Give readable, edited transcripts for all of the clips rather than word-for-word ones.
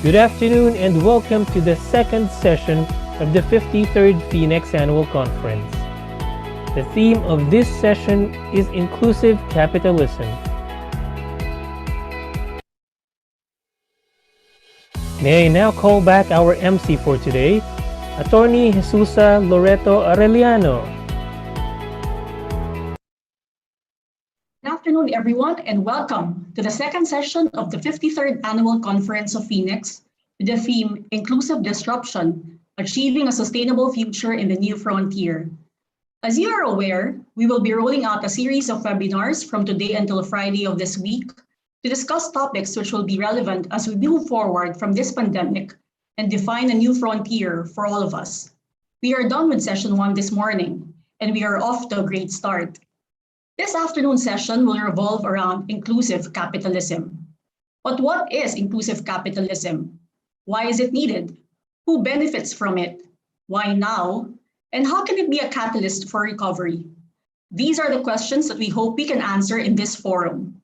Good afternoon and welcome to the second session of the 53rd FINEX Annual Conference. The theme of this session is Inclusive Capitalism. May I now call back our MC for today, Attorney Jesusa Loreto Arellano. Good afternoon, everyone, and welcome to the second session of the 53rd Annual Conference of FINEX with the theme Inclusive Disruption, Achieving a Sustainable Future in the New Frontier. As you are aware, we will be rolling out a series of webinars from today until Friday of this week to discuss topics which will be relevant as we move forward from this pandemic and define a new frontier for all of us. We are done with session 1 this morning, and we are off to a great start. This afternoon session will revolve around inclusive capitalism. But what is inclusive capitalism? Why is it needed? Who benefits from it? Why now? And how can it be a catalyst for recovery? These are the questions that we hope we can answer in this forum.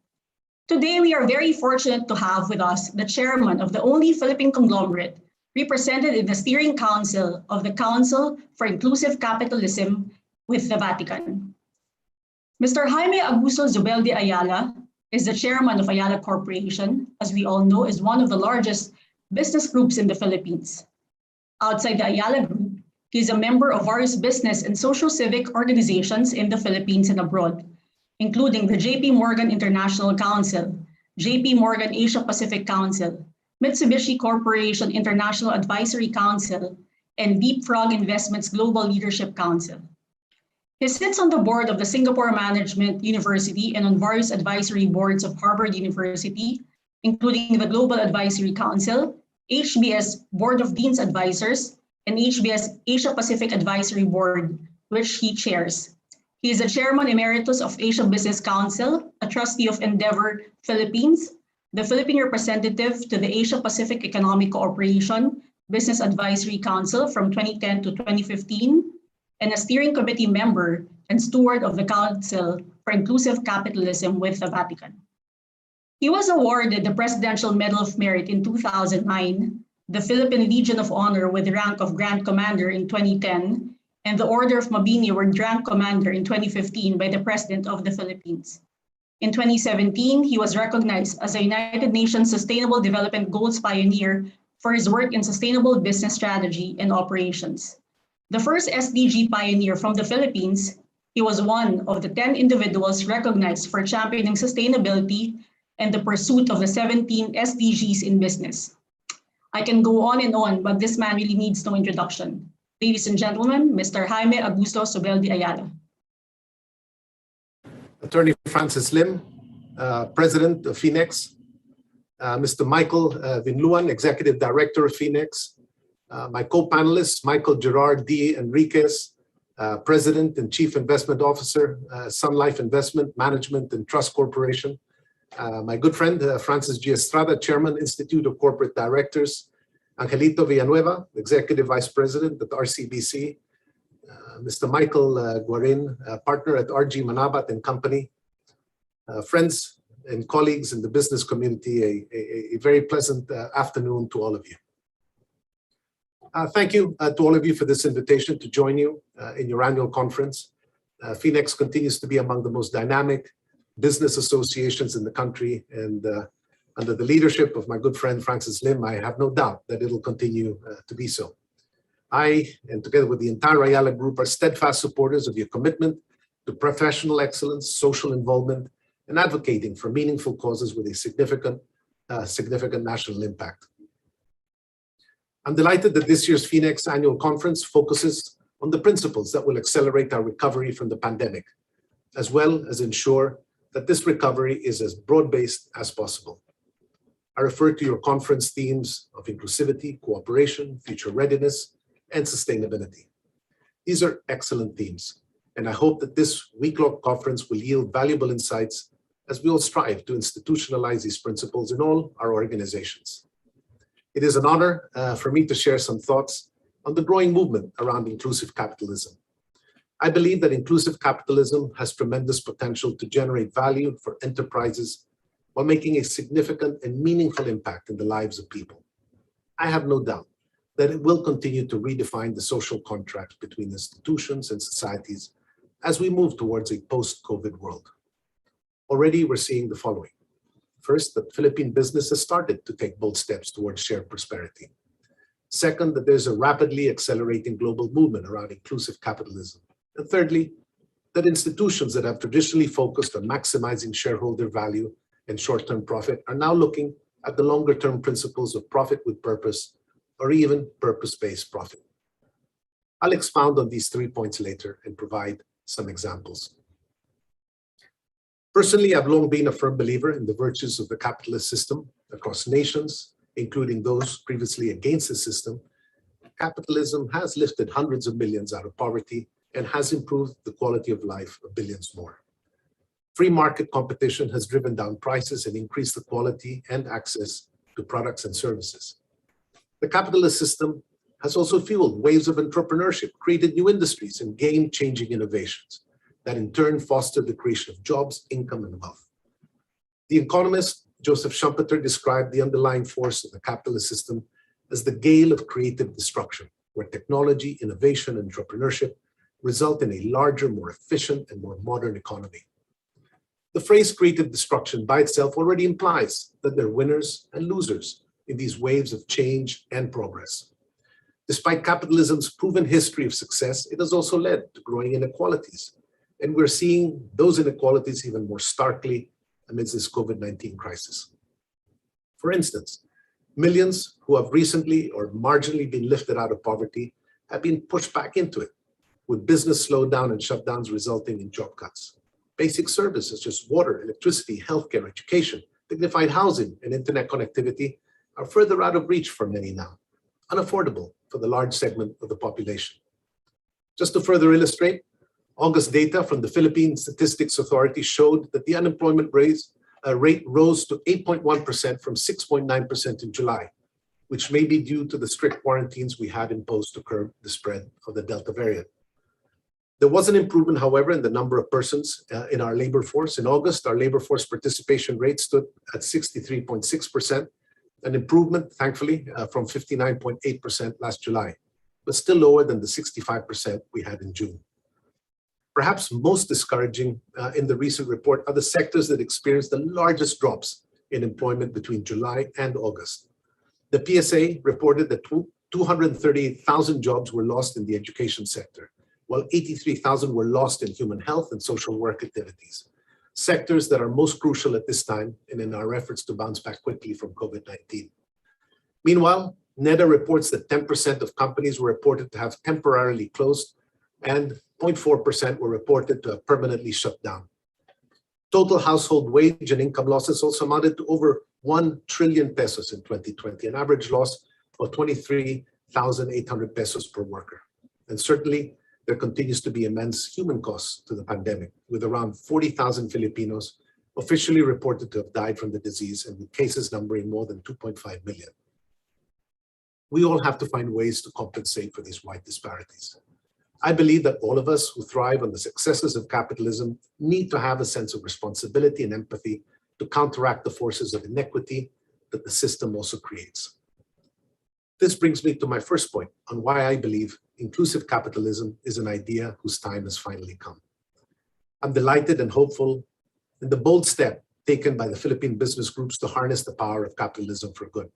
Today, we are very fortunate to have with us the chairman of the only Philippine conglomerate represented in the steering council of the Council for Inclusive Capitalism with the Vatican. Mr. Jaime Augusto Zubeldi Ayala is the chairman of Ayala Corporation, as we all know, is one of the largest business groups in the Philippines. Outside the Ayala Group, he is a member of various business and social civic organizations in the Philippines and abroad, including the JP Morgan International Council, JP Morgan Asia Pacific Council, Mitsubishi Corporation International Advisory Council, and Deep Frog Investments Global Leadership Council. He sits on the board of the Singapore Management University and on various advisory boards of Harvard University, including the Global Advisory Council, HBS Board of Dean's Advisors, and HBS Asia Pacific Advisory Board, which he chairs. He is a chairman emeritus of Asia Business Council, a trustee of Endeavor Philippines, the Philippine representative to the Asia Pacific Economic Cooperation Business Advisory Council from 2010 to 2015, and a steering committee member and steward of the Council for Inclusive Capitalism with the Vatican. He was awarded the Presidential Medal of Merit in 2009, the Philippine Legion of Honor with the rank of Grand Commander in 2010, and the Order of Mabini with rank Commander in 2015 by the President of the Philippines. In 2017, he was recognized as a United Nations Sustainable Development Goals pioneer for his work in sustainable business strategy and operations. The first SDG pioneer from the Philippines, he was one of the 10 individuals recognized for championing sustainability and the pursuit of the 17 SDGs in business. I can go on and on, but this man really needs no introduction. Ladies and gentlemen, Mr. Jaime Augusto Zubeldi Ayala. Attorney Francis Lim, President of FINEX, Mr. Michael Vinluan, Executive Director of FINEX, my co-panelists, Michael Gerard D. Enriquez, President and Chief Investment Officer, Sun Life Investment Management and Trust Corporation, my good friend, Francis G. Estrada, Chairman, Institute of Corporate Directors, Angelito Villanueva, Executive Vice President at RCBC, Mr. Michael Guarin, partner at RG Manabat and Company, friends and colleagues in the business community, a very pleasant afternoon to all of you. Thank you to all of you for this invitation to join you in your annual conference. FINEX continues to be among the most dynamic business associations in the country, and under the leadership of my good friend Francis Lim, I have no doubt that it'll continue to be so. I, and together with the entire Ayala Group, are steadfast supporters of your commitment to professional excellence, social involvement, and advocating for meaningful causes with a significant national impact. I'm delighted that this year's FINEX annual conference focuses on the principles that will accelerate our recovery from the pandemic, as well as ensure that this recovery is as broad-based as possible. I refer to your conference themes of inclusivity, cooperation, future readiness, and sustainability. These are excellent themes, and I hope that this week-long conference will yield valuable insights as we all strive to institutionalize these principles in all our organizations. It is an honor for me to share some thoughts on the growing movement around inclusive capitalism. I believe that inclusive capitalism has tremendous potential to generate value for enterprises while making a significant and meaningful impact in the lives of people. I have no doubt that it will continue to redefine the social contract between institutions and societies as we move towards a post-COVID world. Already, we're seeing the following. First, that Philippine business has started to take bold steps towards shared prosperity. Second, that there's a rapidly accelerating global movement around inclusive capitalism. And thirdly, that institutions that have traditionally focused on maximizing shareholder value and short-term profit are now looking at the longer-term principles of profit with purpose, or even purpose-based profit. I'll expound on these 3 points later and provide some examples. Personally, I've long been a firm believer in the virtues of the capitalist system across nations, including those previously against the system. Capitalism has lifted hundreds of millions out of poverty and has improved the quality of life of billions more. Free market competition has driven down prices and increased the quality and access to products and services. The capitalist system has also fueled waves of entrepreneurship, created new industries and game-changing innovations that in turn foster the creation of jobs, income, and wealth. The economist Joseph Schumpeter described the underlying force of the capitalist system as the gale of creative destruction, where technology, innovation, and entrepreneurship result in a larger, more efficient, and more modern economy. The phrase creative destruction by itself already implies that there are winners and losers in these waves of change and progress. Despite capitalism's proven history of success, it has also led to growing inequalities. And we're seeing those inequalities even more starkly amidst this COVID-19 crisis. For instance, millions who have recently or marginally been lifted out of poverty have been pushed back into it, with business slowdown and shutdowns resulting in job cuts. Basic services such as water, electricity, healthcare, education, dignified housing, and internet connectivity are further out of reach for many now, unaffordable for the large segment of the population. Just to further illustrate, August data from the Philippine Statistics Authority showed that the unemployment rate rose to 8.1% from 6.9% in July, which may be due to the strict quarantines we had imposed to curb the spread of the Delta variant. There was an improvement, however, in the number of persons in our labor force. In August, our labor force participation rate stood at 63.6%, an improvement, thankfully, from 59.8% last July, but still lower than the 65% we had in June. Perhaps most discouraging in the recent report are the sectors that experienced the largest drops in employment between July and August. The PSA reported that 238,000 jobs were lost in the education sector, while 83,000 were lost in human health and social work activities, sectors that are most crucial at this time and in our efforts to bounce back quickly from COVID-19. Meanwhile, NEDA reports that 10% of companies were reported to have temporarily closed and 0.4% were reported to have permanently shut down. Total household wage and income losses also amounted to over 1 trillion pesos in 2020, an average loss of 23,800 pesos per worker. And certainly, there continues to be immense human costs to the pandemic, with around 40,000 Filipinos officially reported to have died from the disease and with cases numbering more than 2.5 million. We all have to find ways to compensate for these wide disparities. I believe that all of us who thrive on the successes of capitalism need to have a sense of responsibility and empathy to counteract the forces of inequity that the system also creates. This brings me to my first point on why I believe inclusive capitalism is an idea whose time has finally come. I'm delighted and hopeful in the bold step taken by the Philippine business groups to harness the power of capitalism for good.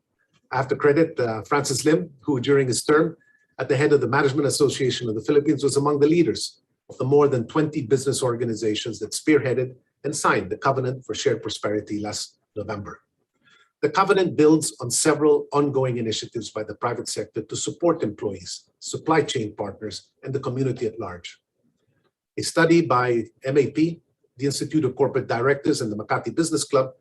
I have to credit Francis Lim, who during his term at the head of the Management Association of the Philippines was among the leaders of the more than 20 business organizations that spearheaded and signed the Covenant for Shared Prosperity last November. The Covenant builds on several ongoing initiatives by the private sector to support employees, supply chain partners, and the community at large. A study by MAP, the Institute of Corporate Directors, and the Makati Business Club,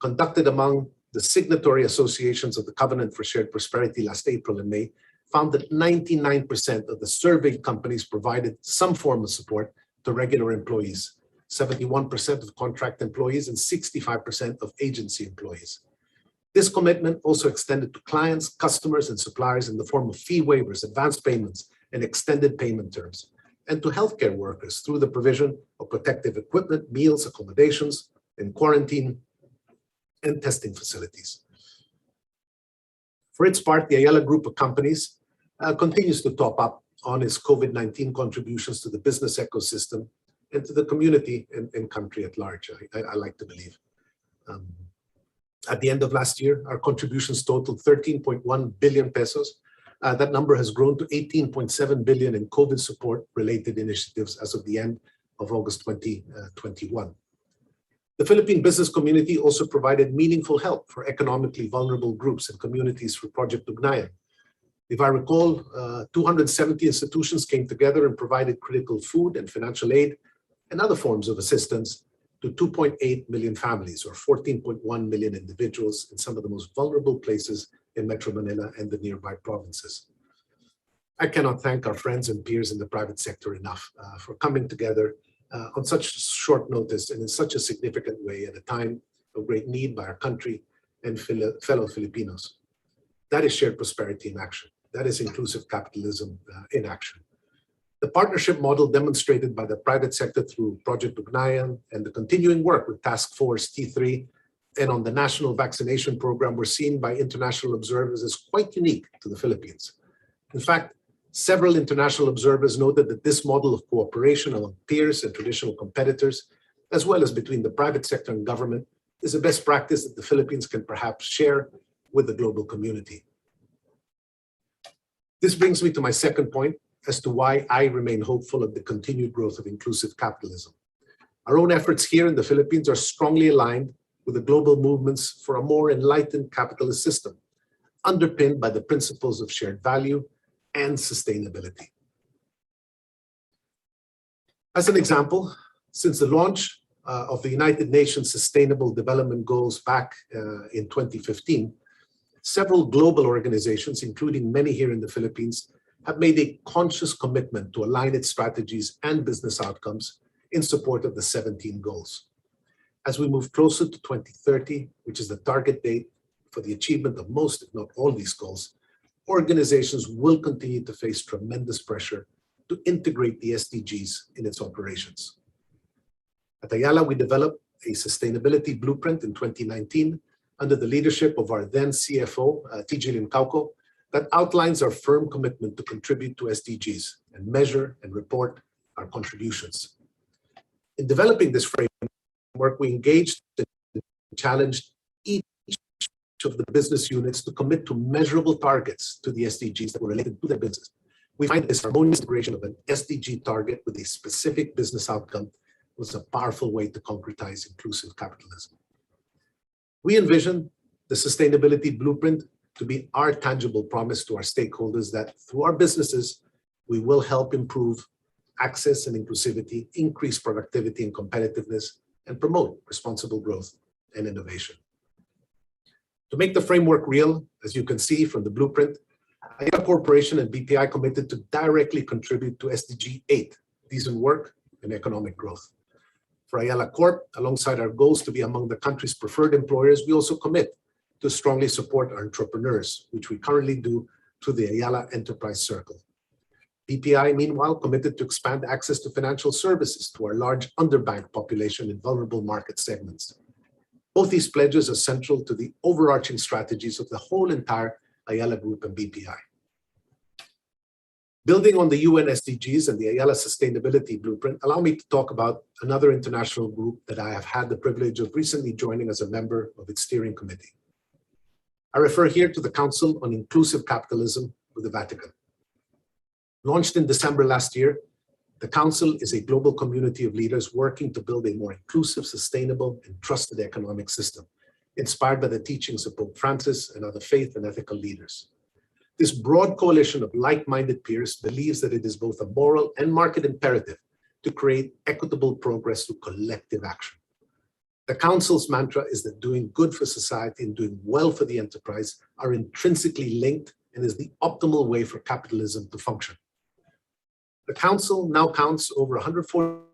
conducted among the signatory associations of the Covenant for Shared Prosperity last April and May, found that 99% of the surveyed companies provided some form of support to regular employees, 71% of contract employees, and 65% of agency employees. This commitment also extended to clients, customers, and suppliers in the form of fee waivers, advance payments, and extended payment terms, and to healthcare workers through the provision of protective equipment, meals, accommodations, and quarantine and testing facilities. For its part, the Ayala Group of companies continues to top up on its COVID-19 contributions to the business ecosystem and to the community and country at large, I like to believe. At the end of last year, our contributions totaled 13.1 billion pesos. That number has grown to 18.7 billion in COVID support-related initiatives as of the end of August 2021. The Philippine business community also provided meaningful help for economically vulnerable groups and communities through Project Ugnayan. If I recall, 270 institutions came together and provided critical food and financial aid and other forms of assistance to 2.8 million families, or 14.1 million individuals in some of the most vulnerable places in Metro Manila and the nearby provinces. I cannot thank our friends and peers in the private sector enough for coming together on such short notice and in such a significant way at a time of great need by our country and fellow Filipinos. That is shared prosperity in action. That is inclusive capitalism in action. The partnership model demonstrated by the private sector through Project Ugnayan and the continuing work with Task Force T3 and on the national vaccination program were seen by international observers as quite unique to the Philippines. In fact, several international observers noted that this model of cooperation among peers and traditional competitors, as well as between the private sector and government, is a best practice that the Philippines can perhaps share with the global community. This brings me to my second point as to why I remain hopeful of the continued growth of inclusive capitalism. Our own efforts here in the Philippines are strongly aligned with the global movements for a more enlightened capitalist system, underpinned by the principles of shared value and sustainability. As an example, since the launch of the United Nations Sustainable Development Goals back in 2015, several global organizations, including many here in the Philippines, have made a conscious commitment to align its strategies and business outcomes in support of the 17 goals. As we move closer to 2030, which is the target date for the achievement of most, if not all, these goals, organizations will continue to face tremendous pressure to integrate the SDGs in its operations. At Ayala, we developed a sustainability blueprint in 2019 under the leadership of our then CFO, TG Limcauco, that outlines our firm commitment to contribute to SDGs and measure and report our contributions. In developing this framework, we engaged and challenged each of the business units to commit to measurable targets to the SDGs that were related to their business. We find this harmonious integration of an SDG target with a specific business outcome was a powerful way to concretize inclusive capitalism. We envision the sustainability blueprint to be our tangible promise to our stakeholders that through our businesses, we will help improve access and inclusivity, increase productivity and competitiveness, and promote responsible growth and innovation. To make the framework real, as you can see from the blueprint, Ayala Corporation and BPI committed to directly contribute to SDG 8, decent work and economic growth. For Ayala Corp, alongside our goals to be among the country's preferred employers, we also commit to strongly support our entrepreneurs, which we currently do through the Ayala Enterprise Circle. BPI, meanwhile, committed to expand access to financial services to our large underbanked population in vulnerable market segments. Both these pledges are central to the overarching strategies of the whole entire Ayala Group and BPI. Building on the UN SDGs and the Ayala Sustainability Blueprint, allow me to talk about another international group that I have had the privilege of recently joining as a member of its steering committee. I refer here to the Council on Inclusive Capitalism with the Vatican. Launched in December last year, the Council is a global community of leaders working to build a more inclusive, sustainable, and trusted economic system, inspired by the teachings of Pope Francis and other faith and ethical leaders. This broad coalition of like-minded peers believes that it is both a moral and market imperative to create equitable progress through collective action. The Council's mantra is that doing good for society and doing well for the enterprise are intrinsically linked and is the optimal way for capitalism to function. The Council now counts over 140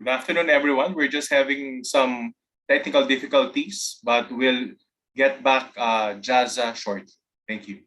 Good afternoon, everyone. We're just having some technical difficulties, but we'll get back Jaza shortly. Thank you.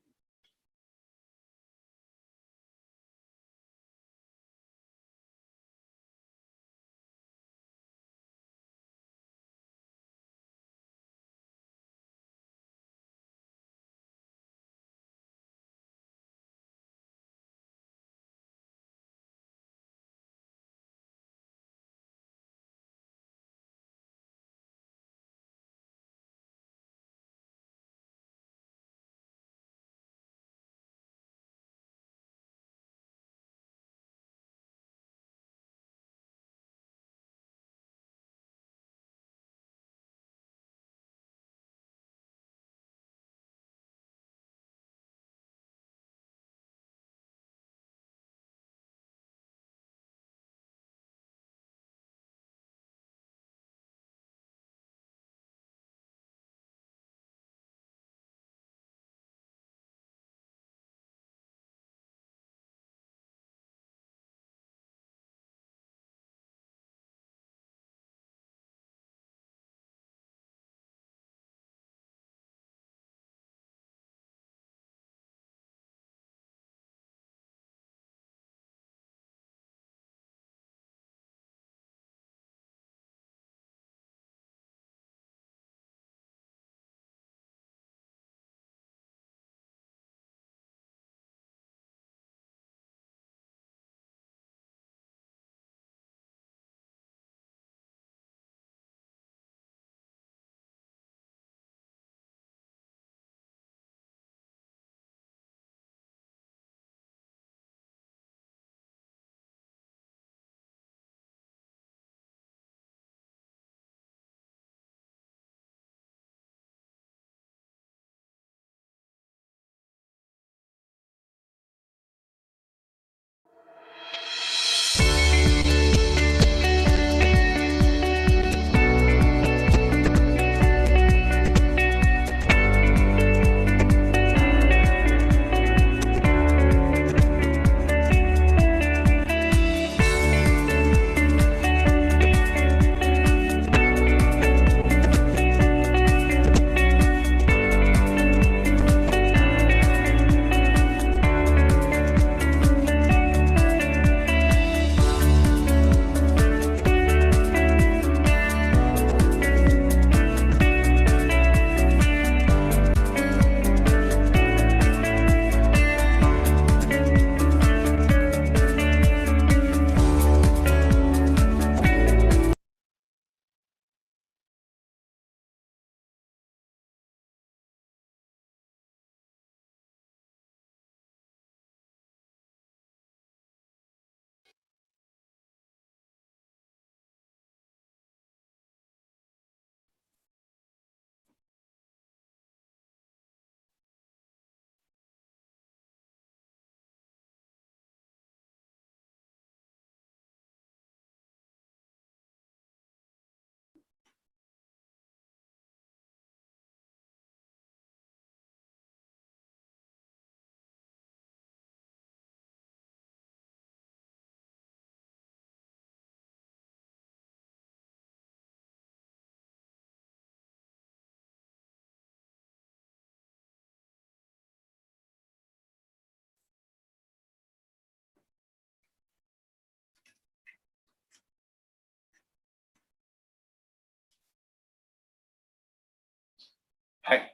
Hi.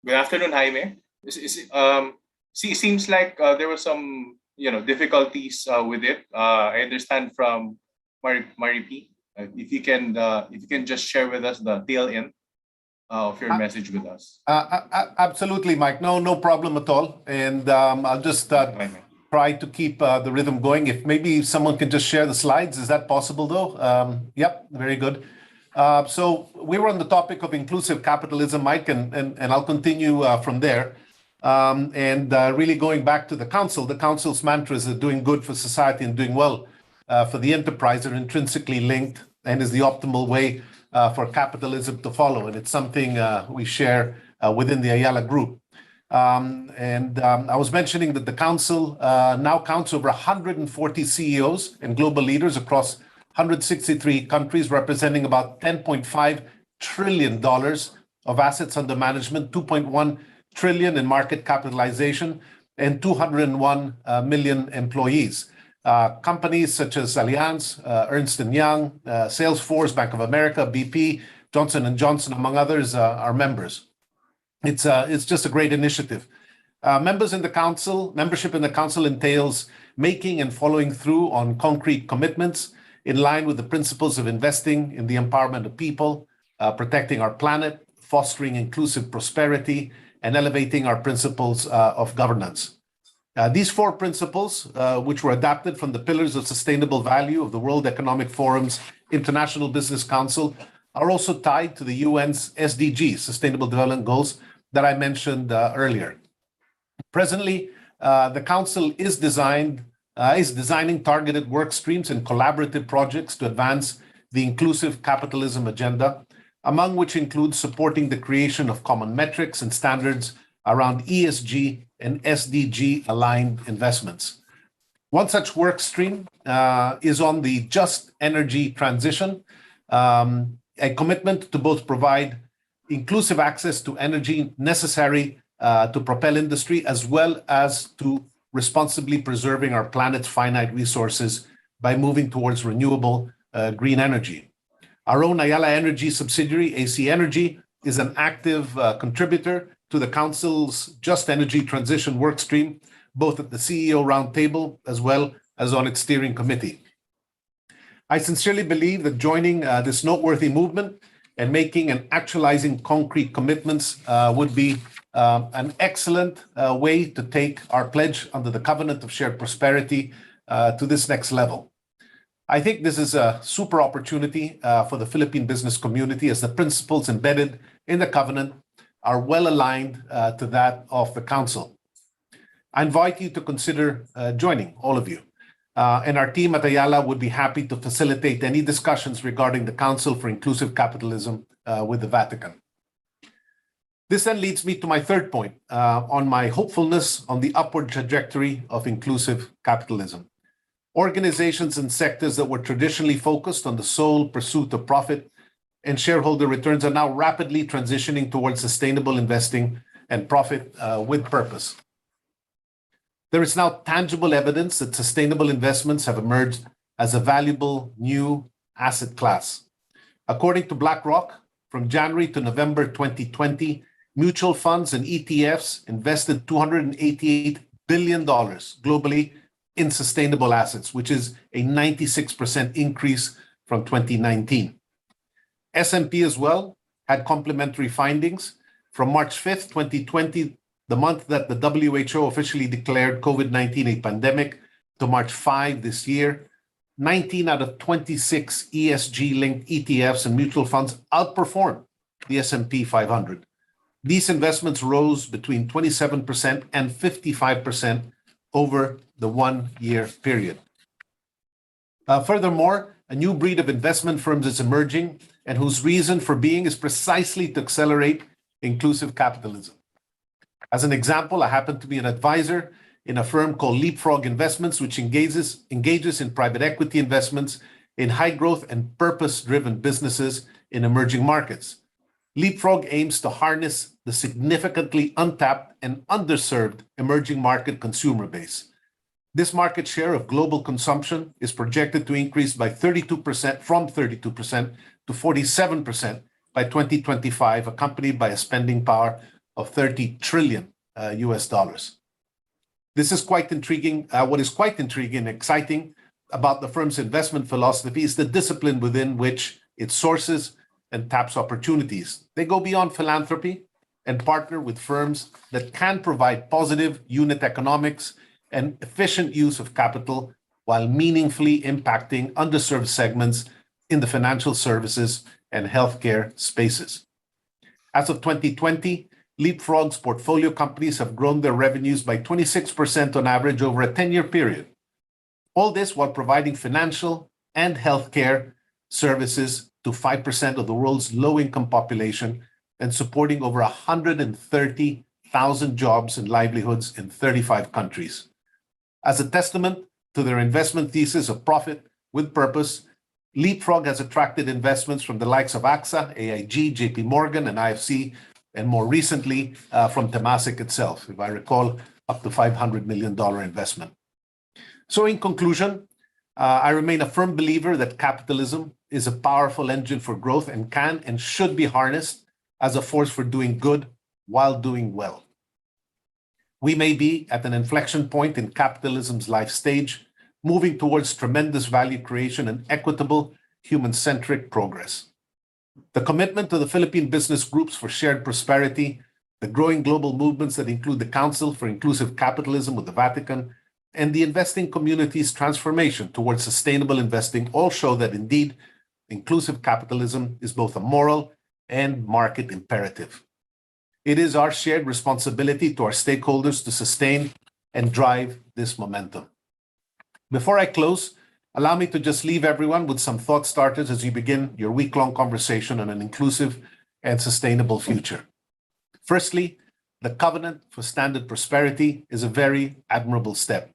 Good afternoon, Jaime. Seems like there were some difficulties with it. I understand from Mari P. If you can just share with us the tail end of your message with us. Absolutely, Mike. No problem at all. And I'll just try to keep the rhythm going. If maybe someone can just share the slides. Is that possible, though? Yep, very good. So we were on the topic of inclusive capitalism, Mike, and I'll continue from there. Really going back to the council's mantras are doing good for society and doing well for the enterprise are intrinsically linked and is the optimal way for capitalism to follow. And it's something we share within the Ayala Group. I was mentioning that the council now counts over 140 CEOs and global leaders across 163 countries, representing about $10.5 trillion of assets under management, 2.1 trillion in market capitalization, and 201 million employees. Companies such as Allianz, Ernst & Young, Salesforce, Bank of America, BP, Johnson & Johnson, among others, are members. It's just a great initiative. Membership in the council entails making and following through on concrete commitments in line with the principles of investing in the empowerment of people, protecting our planet, fostering inclusive prosperity, and elevating our principles of governance. These four principles, which were adapted from the pillars of sustainable value of the World Economic Forum's International Business Council, are also tied to the UN's SDGs, Sustainable Development Goals, that I mentioned earlier. Presently, the Council is designing targeted work streams and collaborative projects to advance the inclusive capitalism agenda, among which includes supporting the creation of common metrics and standards around ESG and SDG-aligned investments. One such work stream is on the just energy transition, a commitment to both provide inclusive access to energy necessary to propel industry, as well as to responsibly preserving our planet's finite resources by moving towards renewable green energy. Our own Ayala Energy subsidiary, AC Energy, is an active contributor to the Council's Just Energy Transition workstream, both at the CEO Roundtable as well as on its steering committee. I sincerely believe that joining this noteworthy movement and making and actualizing concrete commitments would be an excellent way to take our pledge under the covenant of shared prosperity to this next level. I think this is a super opportunity for the Philippine business community, as the principles embedded in the covenant are well aligned to that of the Council. I invite you to consider joining, all of you. And our team at Ayala would be happy to facilitate any discussions regarding the Council for Inclusive Capitalism with the Vatican. This then leads me to my third point on my hopefulness on the upward trajectory of inclusive capitalism. Organizations and sectors that were traditionally focused on the sole pursuit of profit and shareholder returns are now rapidly transitioning towards sustainable investing and profit with purpose. There is now tangible evidence that sustainable investments have emerged as a valuable new asset class. According to BlackRock, from January to November 2020, mutual funds and ETFs invested $288 billion globally in sustainable assets, which is a 96% increase from 2019. S&P as well had complementary findings. From March 5th, 2020, the month that the WHO officially declared COVID-19 a pandemic, to March 5 this year, 19 out of 26 ESG-linked ETFs and mutual funds outperformed the S&P 500. These investments rose between 27% and 55% over the 1 year period. Furthermore, a new breed of investment firms is emerging, and whose reason for being is precisely to accelerate inclusive capitalism. As an example, I happen to be an advisor in a firm called Leapfrog Investments, which engages in private equity investments in high growth and purpose-driven businesses in emerging markets. Leapfrog aims to harness the significantly untapped and underserved emerging market consumer base. This market share of global consumption is projected to increase by 32%, from 32% to 47% by 2025, accompanied by a spending power of $30 trillion US dollars. This is quite intriguing. What is quite intriguing and exciting about the firm's investment philosophy is the discipline within which it sources and taps opportunities. They go beyond philanthropy and partner with firms that can provide positive unit economics and efficient use of capital while meaningfully impacting underserved segments in the financial services and healthcare spaces. As of 2020, Leapfrog's portfolio companies have grown their revenues by 26% on average over a 10-year period. All this while providing financial and healthcare services to 5% of the world's low-income population and supporting over 130,000 jobs and livelihoods in 35 countries. As a testament to their investment thesis of profit with purpose, Leapfrog has attracted investments from the likes of AXA, AIG, JP Morgan, and IFC, and more recently from Temasek itself, if I recall, up to $500 million investment. So in conclusion, I remain a firm believer that capitalism is a powerful engine for growth and can and should be harnessed as a force for doing good while doing well. We may be at an inflection point in capitalism's life stage, moving towards tremendous value creation and equitable, human-centric progress. The commitment to the Philippine business groups for shared prosperity, the growing global movements that include the Council for Inclusive Capitalism with the Vatican, and the investing community's transformation towards sustainable investing all show that indeed, inclusive capitalism is both a moral and market imperative. It is our shared responsibility to our stakeholders to sustain and drive this momentum. Before I close, allow me to just leave everyone with some thought starters as you begin your week-long conversation on an inclusive and sustainable future. Firstly, the Covenant for Standard Prosperity is a very admirable step.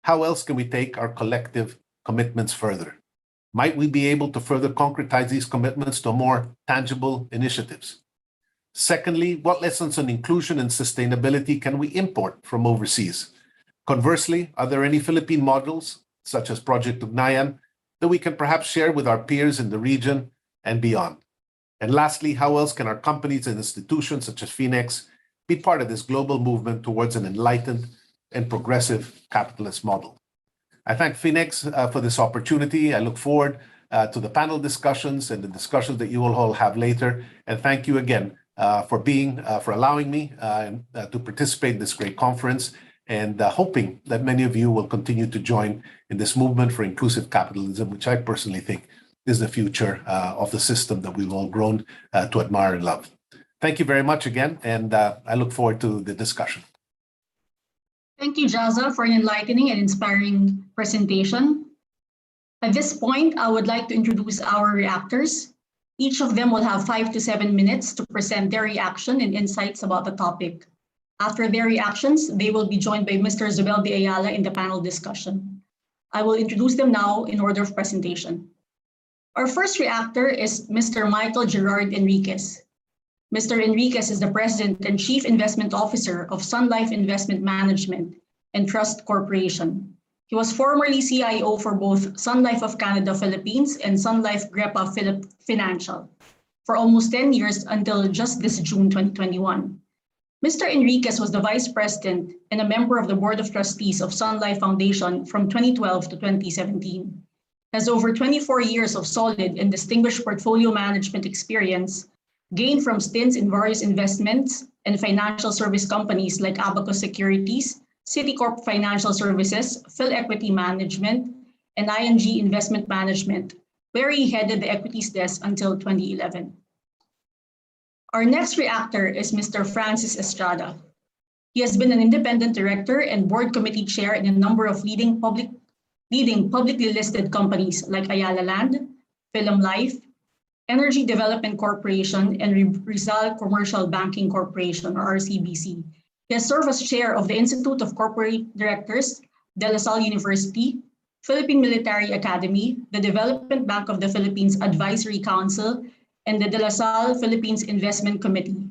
How else can we take our collective commitments further? Might we be able to further concretize these commitments to more tangible initiatives? Secondly, what lessons on inclusion and sustainability can we import from overseas? Conversely, are there any Philippine models, such as Project Ugnayan, that we can perhaps share with our peers in the region and beyond? And lastly, how else can our companies and institutions, such as FINEX, be part of this global movement towards an enlightened and progressive capitalist model? I thank FINEX for this opportunity. I look forward to the panel discussions and the discussions that you will all have later. And thank you again for allowing me to participate in this great conference, and hoping that many of you will continue to join in this movement for inclusive capitalism, which I personally think is the future of the system that we've all grown to admire and love. Thank you very much again, and I look forward to the discussion. Thank you, Jaza, for an enlightening and inspiring presentation. At this point, I would like to introduce our reactors. Each of them will have 5 to 7 minutes to present their reaction and insights about the topic. After their reactions, they will be joined by Mr. Zubel de Ayala in the panel discussion. I will introduce them now in order of presentation. Our first reactor is Mr. Michael Gerard Enriquez. Mr. Enriquez is the President and Chief Investment Officer of Sun Life Investment Management and Trust Corporation. He was formerly CIO for both Sun Life of Canada Philippines and Sun Life Grepa Financial for almost 10 years until just this June 2021. Mr. Enriquez was the Vice President and a member of the Board of Trustees of Sun Life Foundation from 2012 to 2017. Has over 24 years of solid and distinguished portfolio management experience gained from stints in various investments and financial service companies like Abacus Securities, Citicorp Financial Services, PhilEquity Management, and ING Investment Management, where he headed the equities desk until 2011. Our next reactor is Mr. Francis Estrada. He has been an independent director and board committee chair in a number of leading publicly listed companies like Ayala Land, Film Life, Energy Development Corporation, and Rizal Commercial Banking Corporation, or RCBC. He has served as chair of the Institute of Corporate Directors, De La Salle University, Philippine Military Academy, the Development Bank of the Philippines Advisory Council, and the De La Salle Philippines Investment Committee.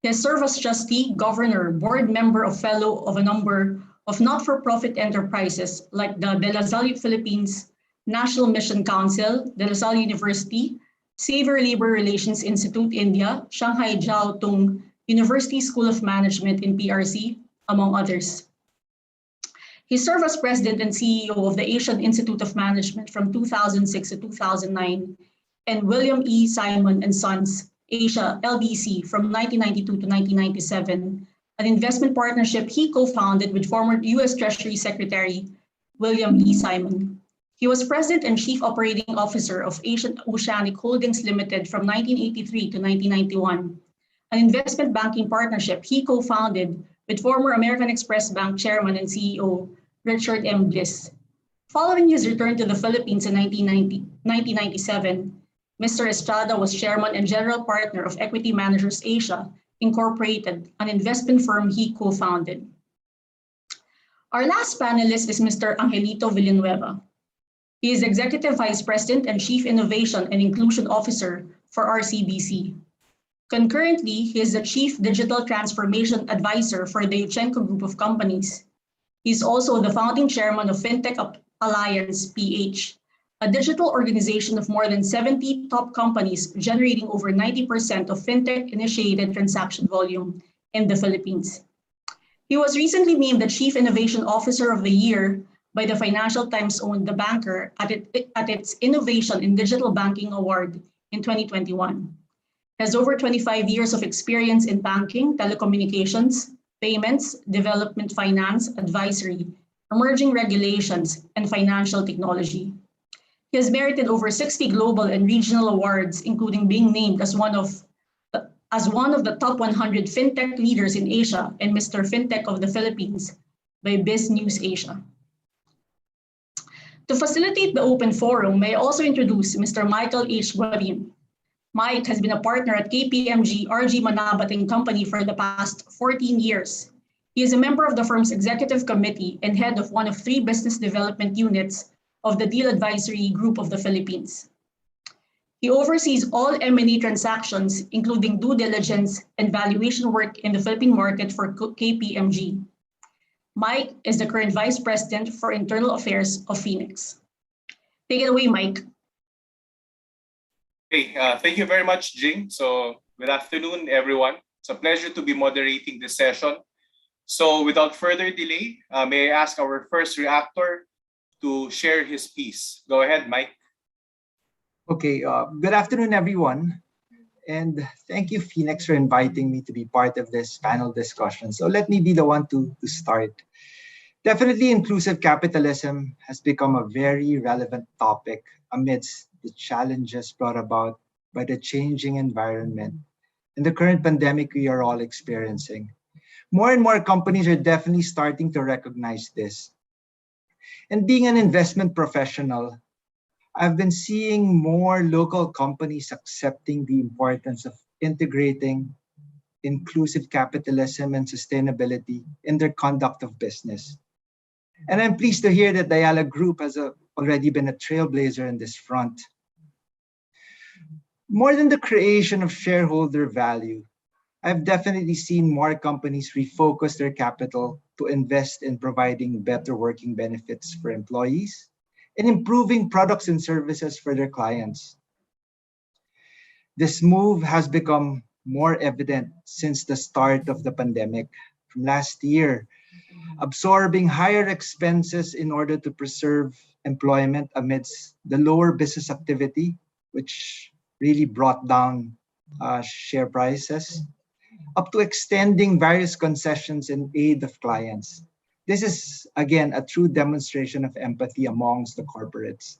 He has served as trustee, governor, board member, of fellow of a number of not-for-profit enterprises like the De La Salle Philippines National Mission Council, De La Salle University, Xavier Labor Relations Institute, India, Shanghai Jiao Tong University School of Management in PRC, among others. He served as president and CEO of the Asian Institute of Management from 2006 to 2009, and William E. Simon and Sons Asia LBC from 1992 to 1997, an investment partnership he co-founded with former U.S. Treasury Secretary William E. Simon. He was president and chief operating officer of Asian Oceanic Holdings Limited from 1983 to 1991, an investment banking partnership he co-founded with former American Express Bank chairman and CEO Richard M. Bliss. Following his return to the Philippines in 1997, Mr. Estrada was chairman and general partner of Equity Managers Asia, Incorporated, an investment firm he co-founded. Our last panelist is Mr. Angelito Villanueva. He is Executive Vice President and Chief Innovation and Inclusion Officer for RCBC. Concurrently, he is the Chief Digital Transformation Advisor for the Yuchenko Group of Companies. He is also the founding chairman of FinTech Alliance PH, a digital organization of more than 70 top companies generating over 90% of FinTech-initiated transaction volume in the Philippines. He was recently named the Chief Innovation Officer of the Year by the Financial Times-owned The Banker at its Innovation in Digital Banking Award in 2021. He has over 25 years of experience in banking, telecommunications, payments, development finance, advisory, emerging regulations, and financial technology. He has merited over 60 global and regional awards, including being named as one of the top 100 fintech leaders in Asia and Mr. Fintech of the Philippines by Biz News Asia. To facilitate the open forum, may I also introduce Mr. Michael H. Guarin. Mike has been a partner at KPMG RG Manabat & Company for the past 14 years. He is a member of the firm's executive committee and head of one of 3 business development units of the Deal Advisory Group of the Philippines. He oversees all M&A transactions, including due diligence and valuation work in the Philippine market for KPMG. Mike is the current Vice President for Internal Affairs of FINEX. Take it away, Mike. Hey, thank you very much, Jing. So good afternoon, everyone. It's a pleasure to be moderating this session. So without further delay, may I ask our first reactor to share his piece. Go ahead, Mike. Okay, good afternoon, everyone. And thank you, FINEX, for inviting me to be part of this panel discussion. So let me be the one to start. Definitely, inclusive capitalism has become a very relevant topic amidst the challenges brought about by the changing environment and the current pandemic we are all experiencing. More and more companies are definitely starting to recognize this. And being an investment professional, I've been seeing more local companies accepting the importance of integrating inclusive capitalism and sustainability in their conduct of business. And I'm pleased to hear that the Ayala Group has already been a trailblazer in this front. More than the creation of shareholder value, I've definitely seen more companies refocus their capital to invest in providing better working benefits for employees and improving products and services for their clients. This move has become more evident since the start of the pandemic from last year, absorbing higher expenses in order to preserve employment amidst the lower business activity, which really brought down share prices, up to extending various concessions in aid of clients. This is, again, a true demonstration of empathy amongst the corporates.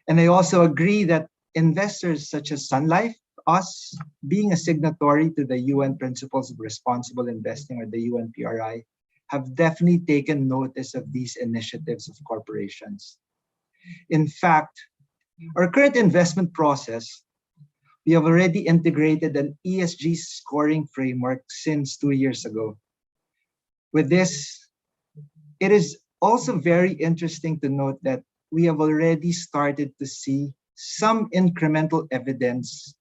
And I also agree that investors such as Sun Life, us, being a signatory to the UN Principles of Responsible Investing, or the UNPRI, have definitely taken notice of these initiatives of corporations. In fact, our current investment process, we have already integrated an ESG scoring framework since 2 years ago. With this, it is also very interesting to note that we have already started to see some incremental evidence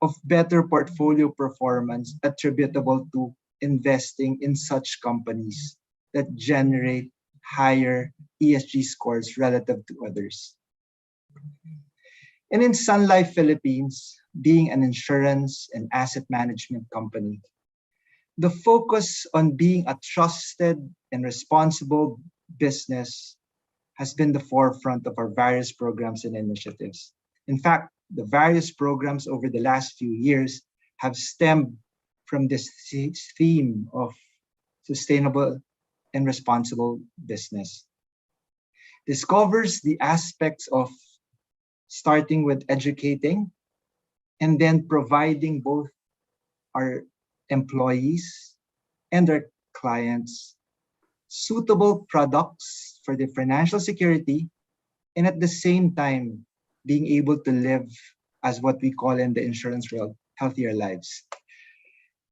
of better portfolio performance attributable to investing in such companies that generate higher ESG scores relative to others. And in Sun Life Philippines, being an insurance and asset management company, the focus on being a trusted and responsible business has been the forefront of our various programs and initiatives. In fact, the various programs over the last few years have stemmed from this theme of sustainable and responsible business. This covers the aspects of starting with educating and then providing both our employees and our clients suitable products for their financial security, and at the same time being able to live as what we call in the insurance world, healthier lives.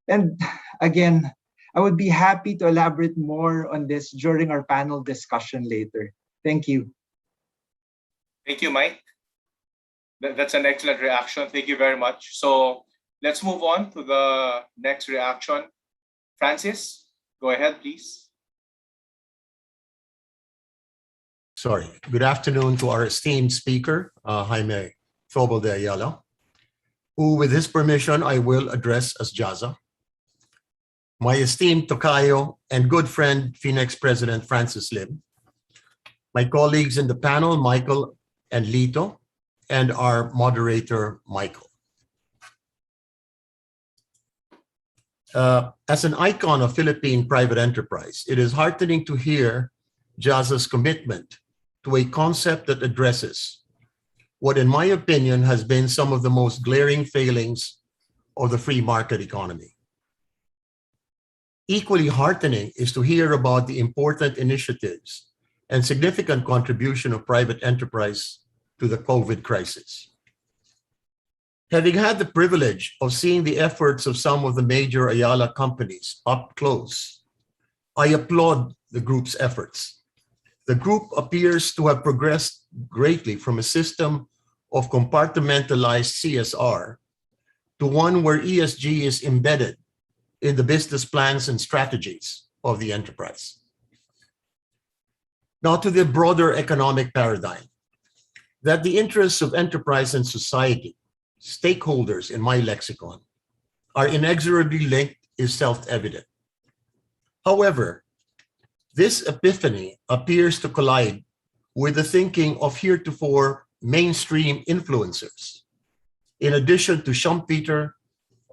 And again, I would be happy to elaborate more on this during our panel discussion later. Thank you. Thank you, Mike. That's an excellent reaction. Thank you very much. So let's move on to the next reaction. Francis, go ahead, please. Sorry. Good afternoon to our esteemed speaker, Jaime Thobel de Ayala, who, with his permission, I will address as Jaza. My esteemed Tocayo and good friend, FINEX President Francis Lim, my colleagues in the panel, Michael and Lito, and our moderator, Michael. As an icon of Philippine private enterprise, it is heartening to hear Jaza's commitment to a concept that addresses what, in my opinion, has been some of the most glaring failings of the free market economy. Equally heartening is to hear about the important initiatives and significant contribution of private enterprise to the COVID crisis. Having had the privilege of seeing the efforts of some of the major Ayala companies up close, I applaud the group's efforts. The group appears to have progressed greatly from a system of compartmentalized CSR to one where ESG is embedded in the business plans and strategies of the enterprise. Now to the broader economic paradigm, that the interests of enterprise and society, stakeholders in my lexicon, are inexorably linked is self-evident. However, this epiphany appears to collide with the thinking of heretofore mainstream influencers, in addition to Schumpeter,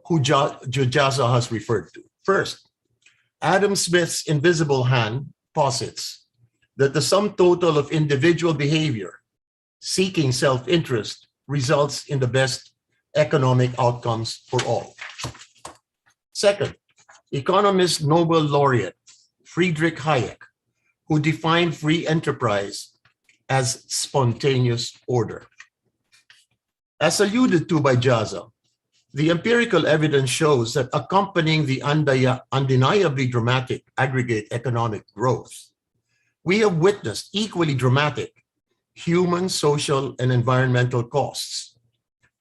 who Jaza has referred to. First, Adam Smith's invisible hand posits that the sum total of individual behavior seeking self-interest results in the best economic outcomes for all. Second, economist Nobel laureate Friedrich Hayek, who defined free enterprise as spontaneous order. As alluded to by Jaza, the empirical evidence shows that accompanying the undeniably dramatic aggregate economic growth, we have witnessed equally dramatic human, social, and environmental costs,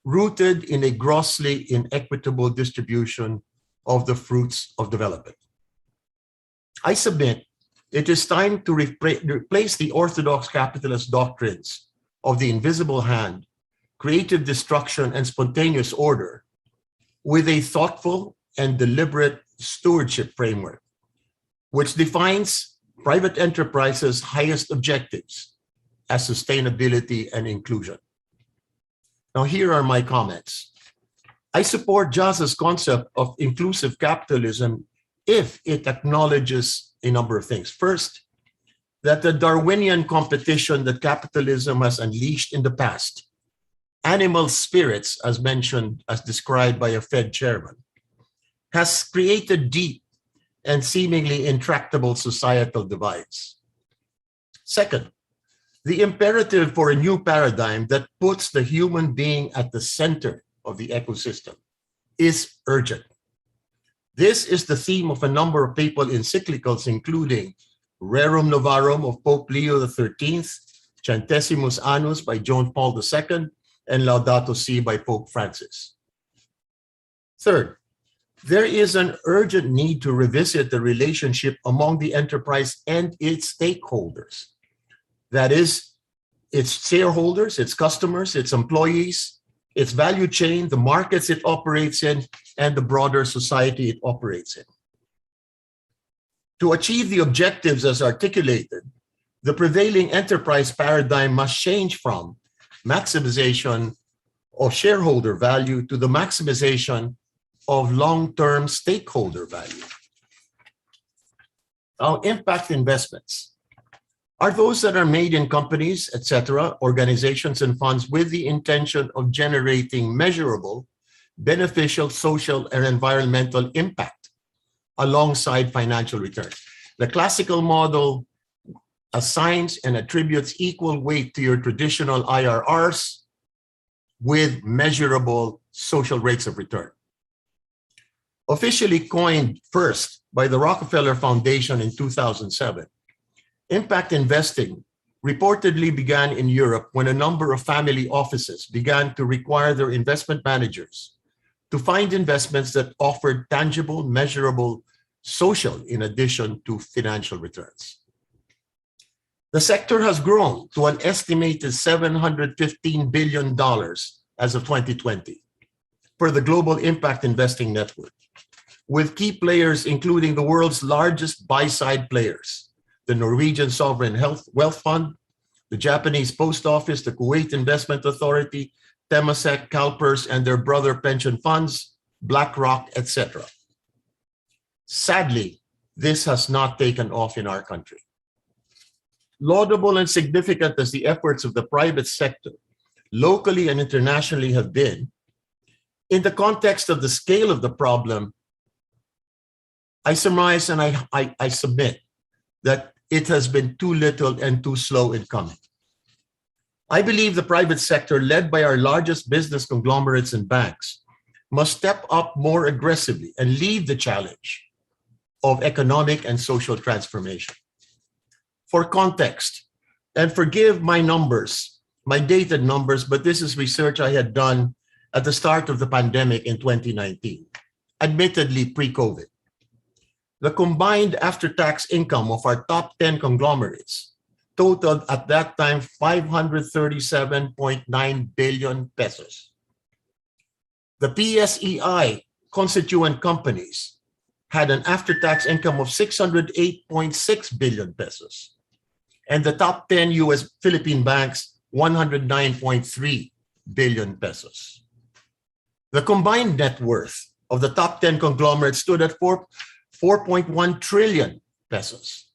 rooted in a grossly inequitable distribution of the fruits of development. I submit it is time to replace the orthodox capitalist doctrines of the invisible hand, creative destruction, and spontaneous order with a thoughtful and deliberate stewardship framework, which defines private enterprise's highest objectives as sustainability and inclusion. Now, here are my comments. I support Jaza's concept of inclusive capitalism if it acknowledges a number of things. First, that the Darwinian competition that capitalism has unleashed in the past, animal spirits, as mentioned, as described by a Fed chairman, has created deep and seemingly intractable societal divides. Second, the imperative for a new paradigm that puts the human being at the center of the ecosystem is urgent. This is the theme of a number of papal encyclicals, including Rerum Novarum of Pope Leo XIII, Centesimus Annus by John Paul II, and Laudato Si by Pope Francis. Third, there is an urgent need to revisit the relationship among the enterprise and its stakeholders. That is, its shareholders, its customers, its employees, its value chain, the markets it operates in, and the broader society it operates in. To achieve the objectives as articulated, the prevailing enterprise paradigm must change from maximization of shareholder value to the maximization of long-term stakeholder value. Now, impact investments are those that are made in companies, etc., organizations and funds with the intention of generating measurable, beneficial social and environmental impact alongside financial return. The classical model assigns and attributes equal weight to your traditional IRRs with measurable social rates of return. Officially coined first by the Rockefeller Foundation in 2007, impact investing reportedly began in Europe when a number of family offices began to require their investment managers to find investments that offered tangible, measurable social in addition to financial returns. The sector has grown to an estimated $715 billion as of 2020 per the Global Impact Investing Network, with key players including the world's largest buy-side players, the Norwegian Sovereign Wealth Fund, the Japanese Post Office, the Kuwait Investment Authority, Temasek, CalPERS, and their brother pension funds, BlackRock, etc. Sadly, this has not taken off in our country. Laudable and significant as the efforts of the private sector, locally and internationally, have been, in the context of the scale of the problem, I surmise and I submit that it has been too little and too slow in coming. I believe the private sector, led by our largest business conglomerates and banks, must step up more aggressively and lead the challenge of economic and social transformation. For context, and forgive my numbers, my dated numbers, but this is research I had done at the start of the pandemic in 2019, admittedly pre-COVID. The combined after-tax income of our top 10 conglomerates totaled at that time 537.9 billion pesos. The PSEI constituent companies had an after-tax income of 608.6 billion pesos. And the top 10 US Philippine banks, 109.3 billion pesos. The combined net worth of the top 10 conglomerates stood at 4.1 trillion pesos.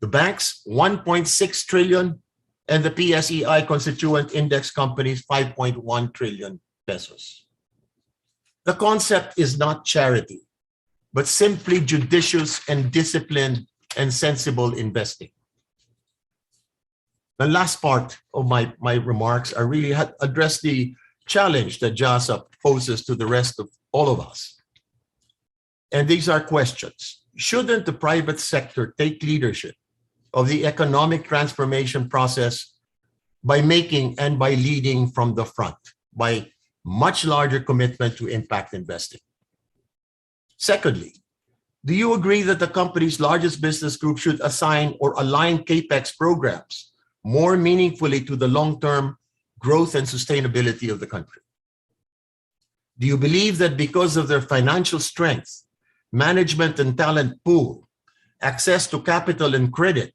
The banks, 1.6 trillion, and the PSEI constituent index companies, 5.1 trillion pesos. The concept is not charity, but simply judicious and disciplined and sensible investing. The last part of my remarks, I really had addressed the challenge that JASA poses to the rest of all of us. And these are questions. Shouldn't the private sector take leadership of the economic transformation process by making and by leading from the front, by much larger commitment to impact investing? Secondly, do you agree that the company's largest business group should assign or align CAPEX programs more meaningfully to the long-term growth and sustainability of the country? Do you believe that because of their financial strength, management and talent pool, access to capital and credit,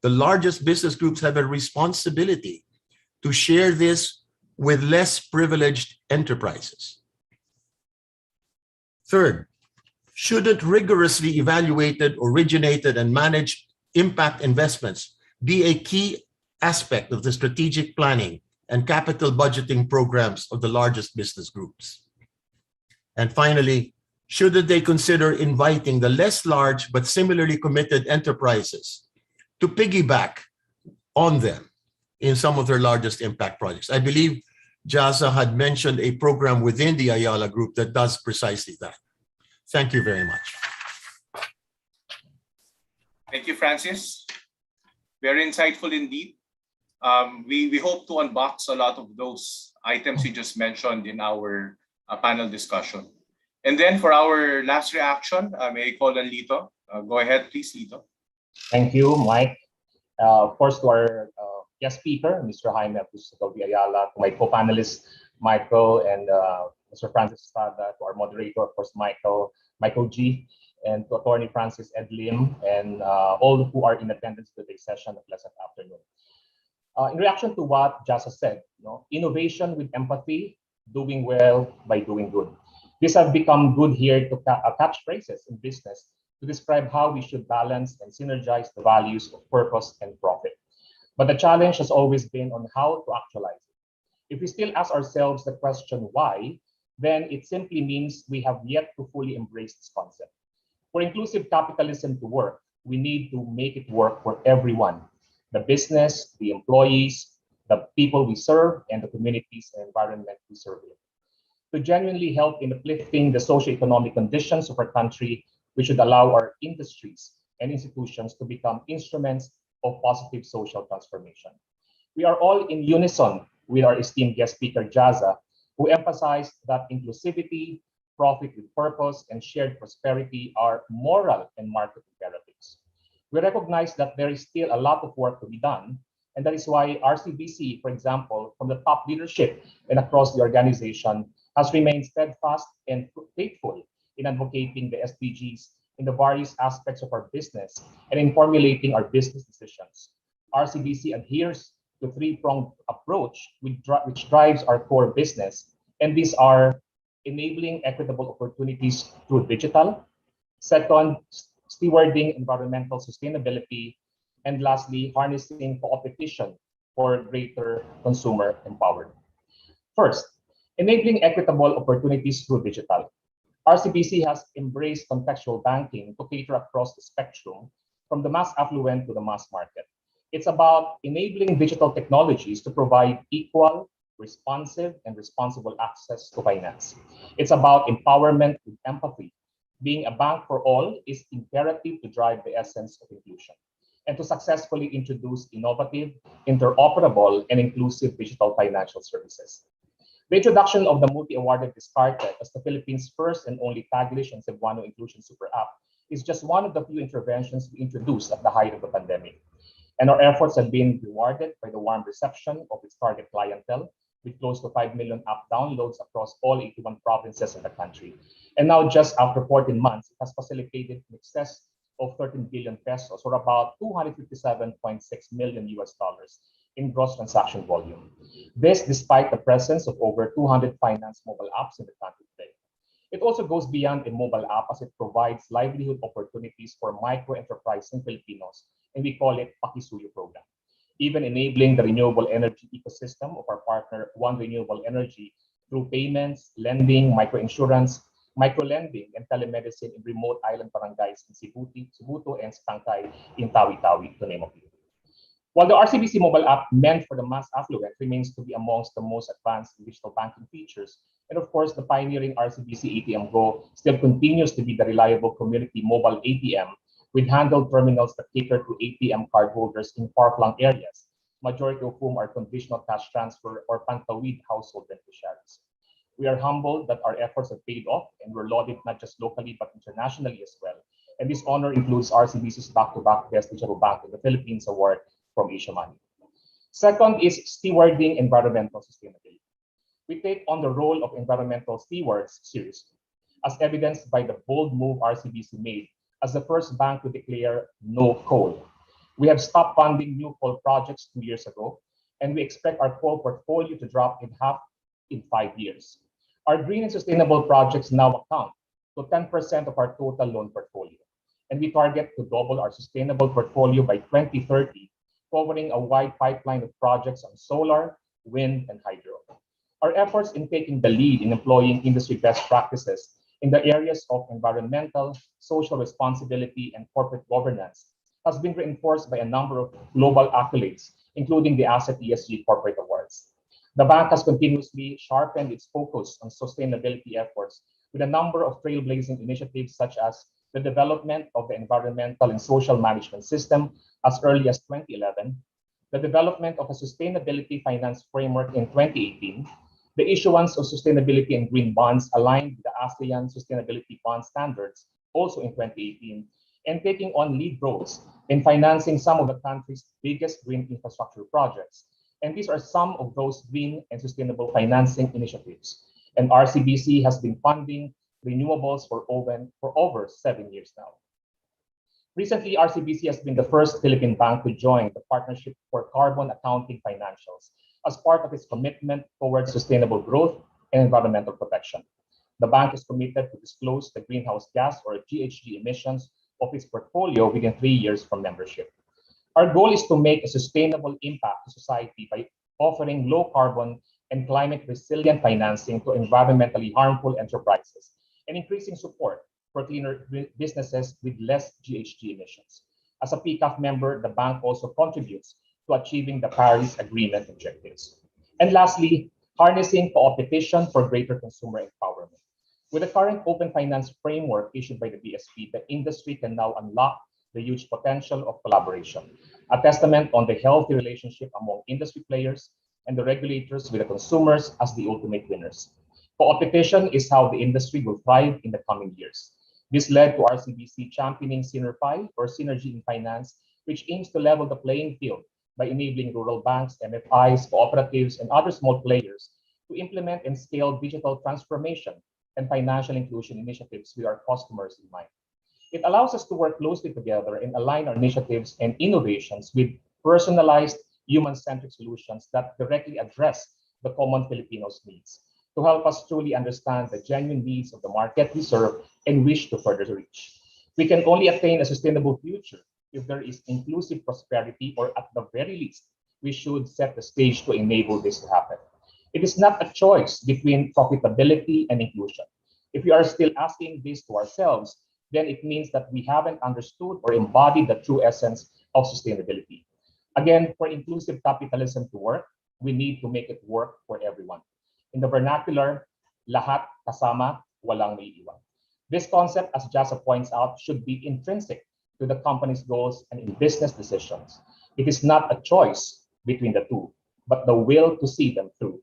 the largest business groups have a responsibility to share this with less privileged enterprises? Third, shouldn't rigorously evaluated, originated, and managed impact investments be a key aspect of the strategic planning and capital budgeting programs of the largest business groups? And finally, shouldn't they consider inviting the less large but similarly committed enterprises to piggyback on them in some of their largest impact projects? I believe JASA had mentioned a program within the Ayala Group that does precisely that. Thank you very much. Thank you, Francis. Very insightful indeed. We hope to unbox a lot of those items you just mentioned in our panel discussion. And then for our last reaction, may I call on Lito? Go ahead, please, Lito. Thank you, Mike. Of course, to our guest speaker, Mr. Jaime Apusto Ayala, to my co-panelists, Michael and Mr. Francis Estrada, to our moderator, of course, Michael G, and to Attorney Francis Ed Lim, and all who are in attendance to today's session. A pleasant afternoon. In reaction to what Jasa said, innovation with empathy, doing well by doing good. These have become good here to catchphrases in business to describe how we should balance and synergize the values of purpose and profit. But the challenge has always been on how to actualize it. If we still ask ourselves the question why, then it simply means we have yet to fully embrace this concept. For inclusive capitalism to work, we need to make it work for everyone: the business, the employees, the people we serve, and the communities and environment we serve in. To genuinely help in uplifting the socioeconomic conditions of our country, we should allow our industries and institutions to become instruments of positive social transformation. We are all in unison with our esteemed guest speaker, Jaza, who emphasized that inclusivity, profit with purpose, and shared prosperity are moral and market imperatives. We recognize that there is still a lot of work to be done, and that is why RCBC, for example, from the top leadership and across the organization, has remained steadfast and faithful in advocating the SDGs in the various aspects of our business and in formulating our business decisions. RCBC adheres to a three-pronged approach which drives our core business, and these are enabling equitable opportunities through digital, second, stewarding environmental sustainability, and lastly, harnessing competition for greater consumer empowerment. First, enabling equitable opportunities through digital. RCBC has embraced contextual banking to cater across the spectrum from the mass affluent to the mass market. It's about enabling digital technologies to provide equal, responsive, and responsible access to finance. It's about empowerment with empathy. Being a bank for all is imperative to drive the essence of inclusion and to successfully introduce innovative, interoperable, and inclusive digital financial services. The introduction of the multi-awarded Discarded as the Philippines' first and only Taglish and Cebuano Inclusion Super App is just one of the few interventions we introduced at the height of the pandemic. And our efforts have been rewarded by the warm reception of its target clientele, with close to 5 million app downloads across all 81 provinces in the country. And now, just after 14 months, it has facilitated in excess of 13 billion pesos, or about 257.6 million US dollars in gross transaction volume. This despite the presence of over 200 finance mobile apps in the country today. It also goes beyond a mobile app as it provides livelihood opportunities for micro-enterprising Filipinos, and we call it Pakisuyo program. Even enabling the renewable energy ecosystem of our partner, One Renewable Energy, through payments, lending, microinsurance, microlending, and telemedicine in remote island barangays in Sibuto and Stangkay in Tawi-Tawi, to name a few. While the RCBC mobile app meant for the mass affluent remains to be amongst the most advanced digital banking features, and of course, the pioneering RCBC ATM Go still continues to be the reliable community mobile ATM with handheld terminals that cater to ATM cardholders in far-flung areas, majority of whom are conditional cash transfer or pantawid household beneficiaries. We are humbled that our efforts have paid off, and we're lauded not just locally but internationally as well. And this honor includes RCBC's back-to-back Best Digital Bank in the Philippines award from Asia Money. Second is stewarding environmental sustainability. We take on the role of environmental stewards seriously, as evidenced by the bold move RCBC made as the first bank to declare no coal. We have stopped funding new coal projects 2 years ago, and we expect our coal portfolio to drop in half in 5 years. Our green and sustainable projects now account to 10% of our total loan portfolio, and we target to double our sustainable portfolio by 2030, covering a wide pipeline of projects on solar, wind, and hydro. Our efforts in taking the lead in employing industry best practices in the areas of environmental, social responsibility, and corporate governance has been reinforced by a number of global accolades, including the Asset ESG Corporate Awards. The bank has continuously sharpened its focus on sustainability efforts with a number of trailblazing initiatives, such as the development of the environmental and social management system as early as 2011, the development of a sustainability finance framework in 2018, the issuance of sustainability and green bonds aligned with the ASEAN Sustainability Bond Standards also in 2018, and taking on lead roles in financing some of the country's biggest green infrastructure projects. And these are some of those green and sustainable financing initiatives. And RCBC has been funding renewables for over 7 years now. Recently, RCBC has been the first Philippine bank to join the Partnership for Carbon Accounting Financials as part of its commitment towards sustainable growth and environmental protection. The bank is committed to disclose the greenhouse gas or GHG emissions of its portfolio within 3 years from membership. Our goal is to make a sustainable impact to society by offering low carbon and climate resilient financing to environmentally harmful enterprises and increasing support for cleaner businesses with less GHG emissions. As a PCAF member, the bank also contributes to achieving the Paris Agreement objectives. And lastly, harnessing competition for greater consumer empowerment. With the current open finance framework issued by the BSP, the industry can now unlock the huge potential of collaboration. a testament on the healthy relationship among industry players and the regulators with the consumers as the ultimate winners. Co-opetition is how the industry will thrive in the coming years. This led to RCBC championing Synerfi, or Synergy in Finance, which aims to level the playing field by enabling rural banks, MFIs, cooperatives, and other small players to implement and scale digital transformation and financial inclusion initiatives with our customers in mind. It allows us to work closely together and align our initiatives and innovations with personalized, human-centric solutions that directly address the common Filipinos' needs to help us truly understand the genuine needs of the market we serve and wish to further reach. We can only attain a sustainable future if there is inclusive prosperity, or at the very least, we should set the stage to enable this to happen. It is not a choice between profitability and inclusion. If we are still asking this to ourselves, then it means that we haven't understood or embodied the true essence of sustainability. Again, for inclusive capitalism to work, we need to make it work for everyone. In the vernacular, lahat kasama, walang maiiwan. This concept, as Jasa points out, should be intrinsic to the company's goals and in business decisions. It is not a choice between the two, but the will to see them through.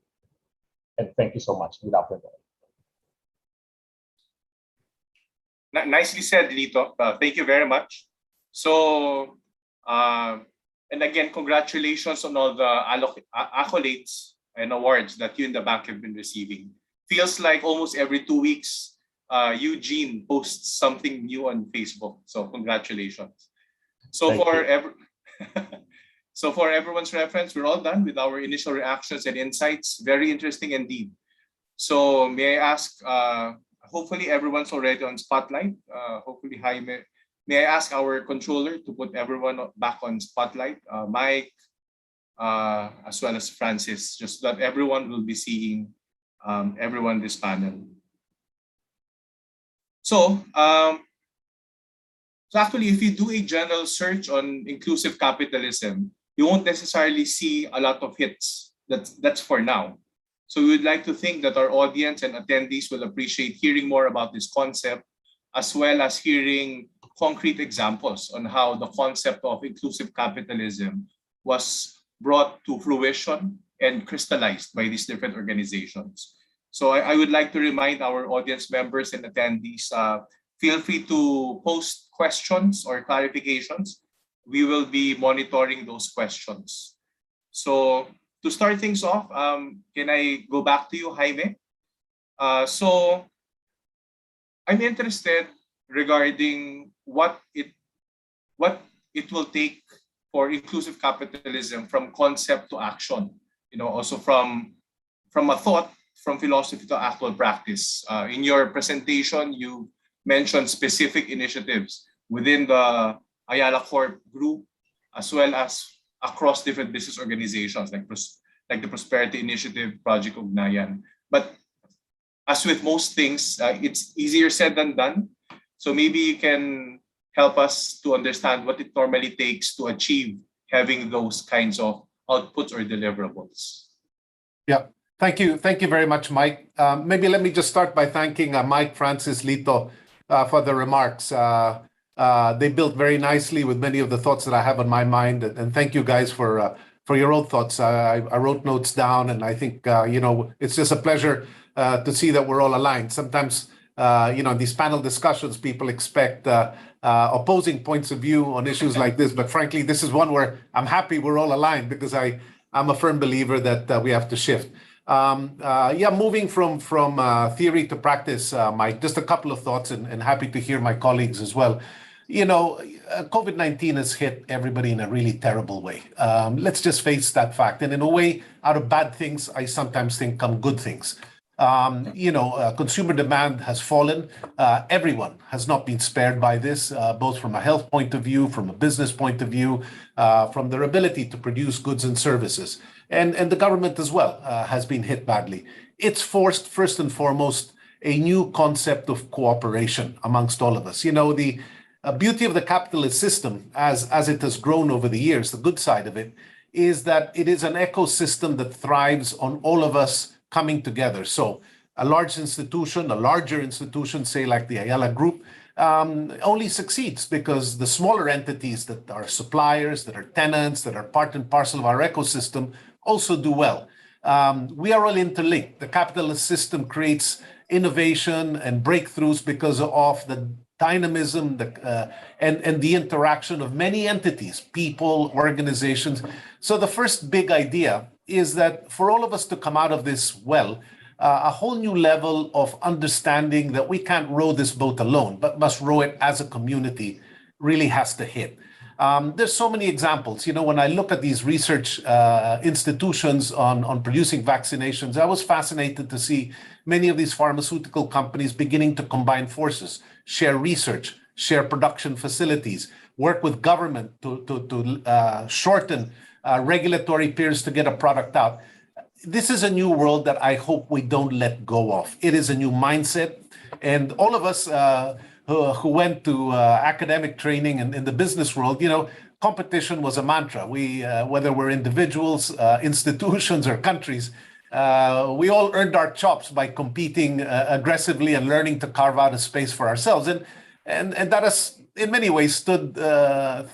And thank you so much. Good afternoon. Nicely said, Lito. Thank you very much. So, and again, congratulations on all the accolades and awards that you and the bank have been receiving. Feels like almost every 2 weeks, Eugene posts something new on Facebook. So congratulations. So so for everyone's reference, we're all done with our initial reactions and insights. Very interesting indeed. So may I ask, hopefully everyone's already on Spotlight. Hopefully Jaime. May I ask our controller to put everyone back on Spotlight, Mike, as well as Francis, just so that everyone will be seeing everyone this panel. So, so actually, if you do a general search on inclusive capitalism, you won't necessarily see a lot of hits. That's for now. So we would like to think that our audience and attendees will appreciate hearing more about this concept, as well as hearing concrete examples on how the concept of inclusive capitalism was brought to fruition and crystallized by these different organizations. So I would like to remind our audience members and attendees, feel free to post questions or clarifications. We will be monitoring those questions. So to start things off, can I go back to you, Jaime? So I'm interested regarding what it will take for inclusive capitalism from concept to action. You know, also from a thought, from philosophy to actual practice. In your presentation, you mentioned specific initiatives within the Ayala Corp group, as well as across different business organizations like the Prosperity Initiative, Project Ugnayan. But as with most things, it's easier said than done. So maybe you can help us to understand what it normally takes to achieve having those kinds of outputs or deliverables. Yeah, thank you very much, Mike. Maybe let me just start by thanking Mike, Francis, Lito for the remarks. They built very nicely with many of the thoughts that I have on my mind, and thank you guys for your own thoughts. I wrote notes down, and I think it's just a pleasure to see that we're all aligned. Sometimes in these panel discussions, people expect opposing points of view on issues like this, but frankly, this is one where I'm happy we're all aligned, because I'm a firm believer that we have to shift. Moving from theory to practice, Mike, just a couple of thoughts, and happy to hear my colleagues as well. COVID-19 has hit everybody in a really terrible way. Let's just face that fact. And in a way, out of bad things, I sometimes think come good things. Consumer demand has fallen. Everyone has not been spared by this, both from a health point of view, from a business point of view, from their ability to produce goods and services. And the government as well has been hit badly. It's forced, first and foremost, a new concept of cooperation amongst all of us. The beauty of the capitalist system, as it has grown over the years, the good side of it, is that it is an ecosystem that thrives on all of us coming together. So a larger institution, say like the Ayala Group, only succeeds because the smaller entities that are suppliers, that are tenants, that are part and parcel of our ecosystem also do well. We are all interlinked. The capitalist system creates innovation and breakthroughs because of the dynamism and the interaction of many entities, people, organizations. So the first big idea is that for all of us to come out of this well, a whole new level of understanding that we can't row this boat alone, but must row it as a community really has to hit. There's so many examples. You know, when I look at these research institutions on producing vaccinations, I was fascinated to see many of these pharmaceutical companies beginning to combine forces, share research, share production facilities, work with government to shorten regulatory periods to get a product out. This is a new world that I hope we don't let go of. It is a new mindset. And all of us who went to academic training in the business world, you know, competition was a mantra. We, whether we're individuals, institutions, or countries, we all earned our chops by competing aggressively and learning to carve out a space for ourselves. And that has, in many ways, stood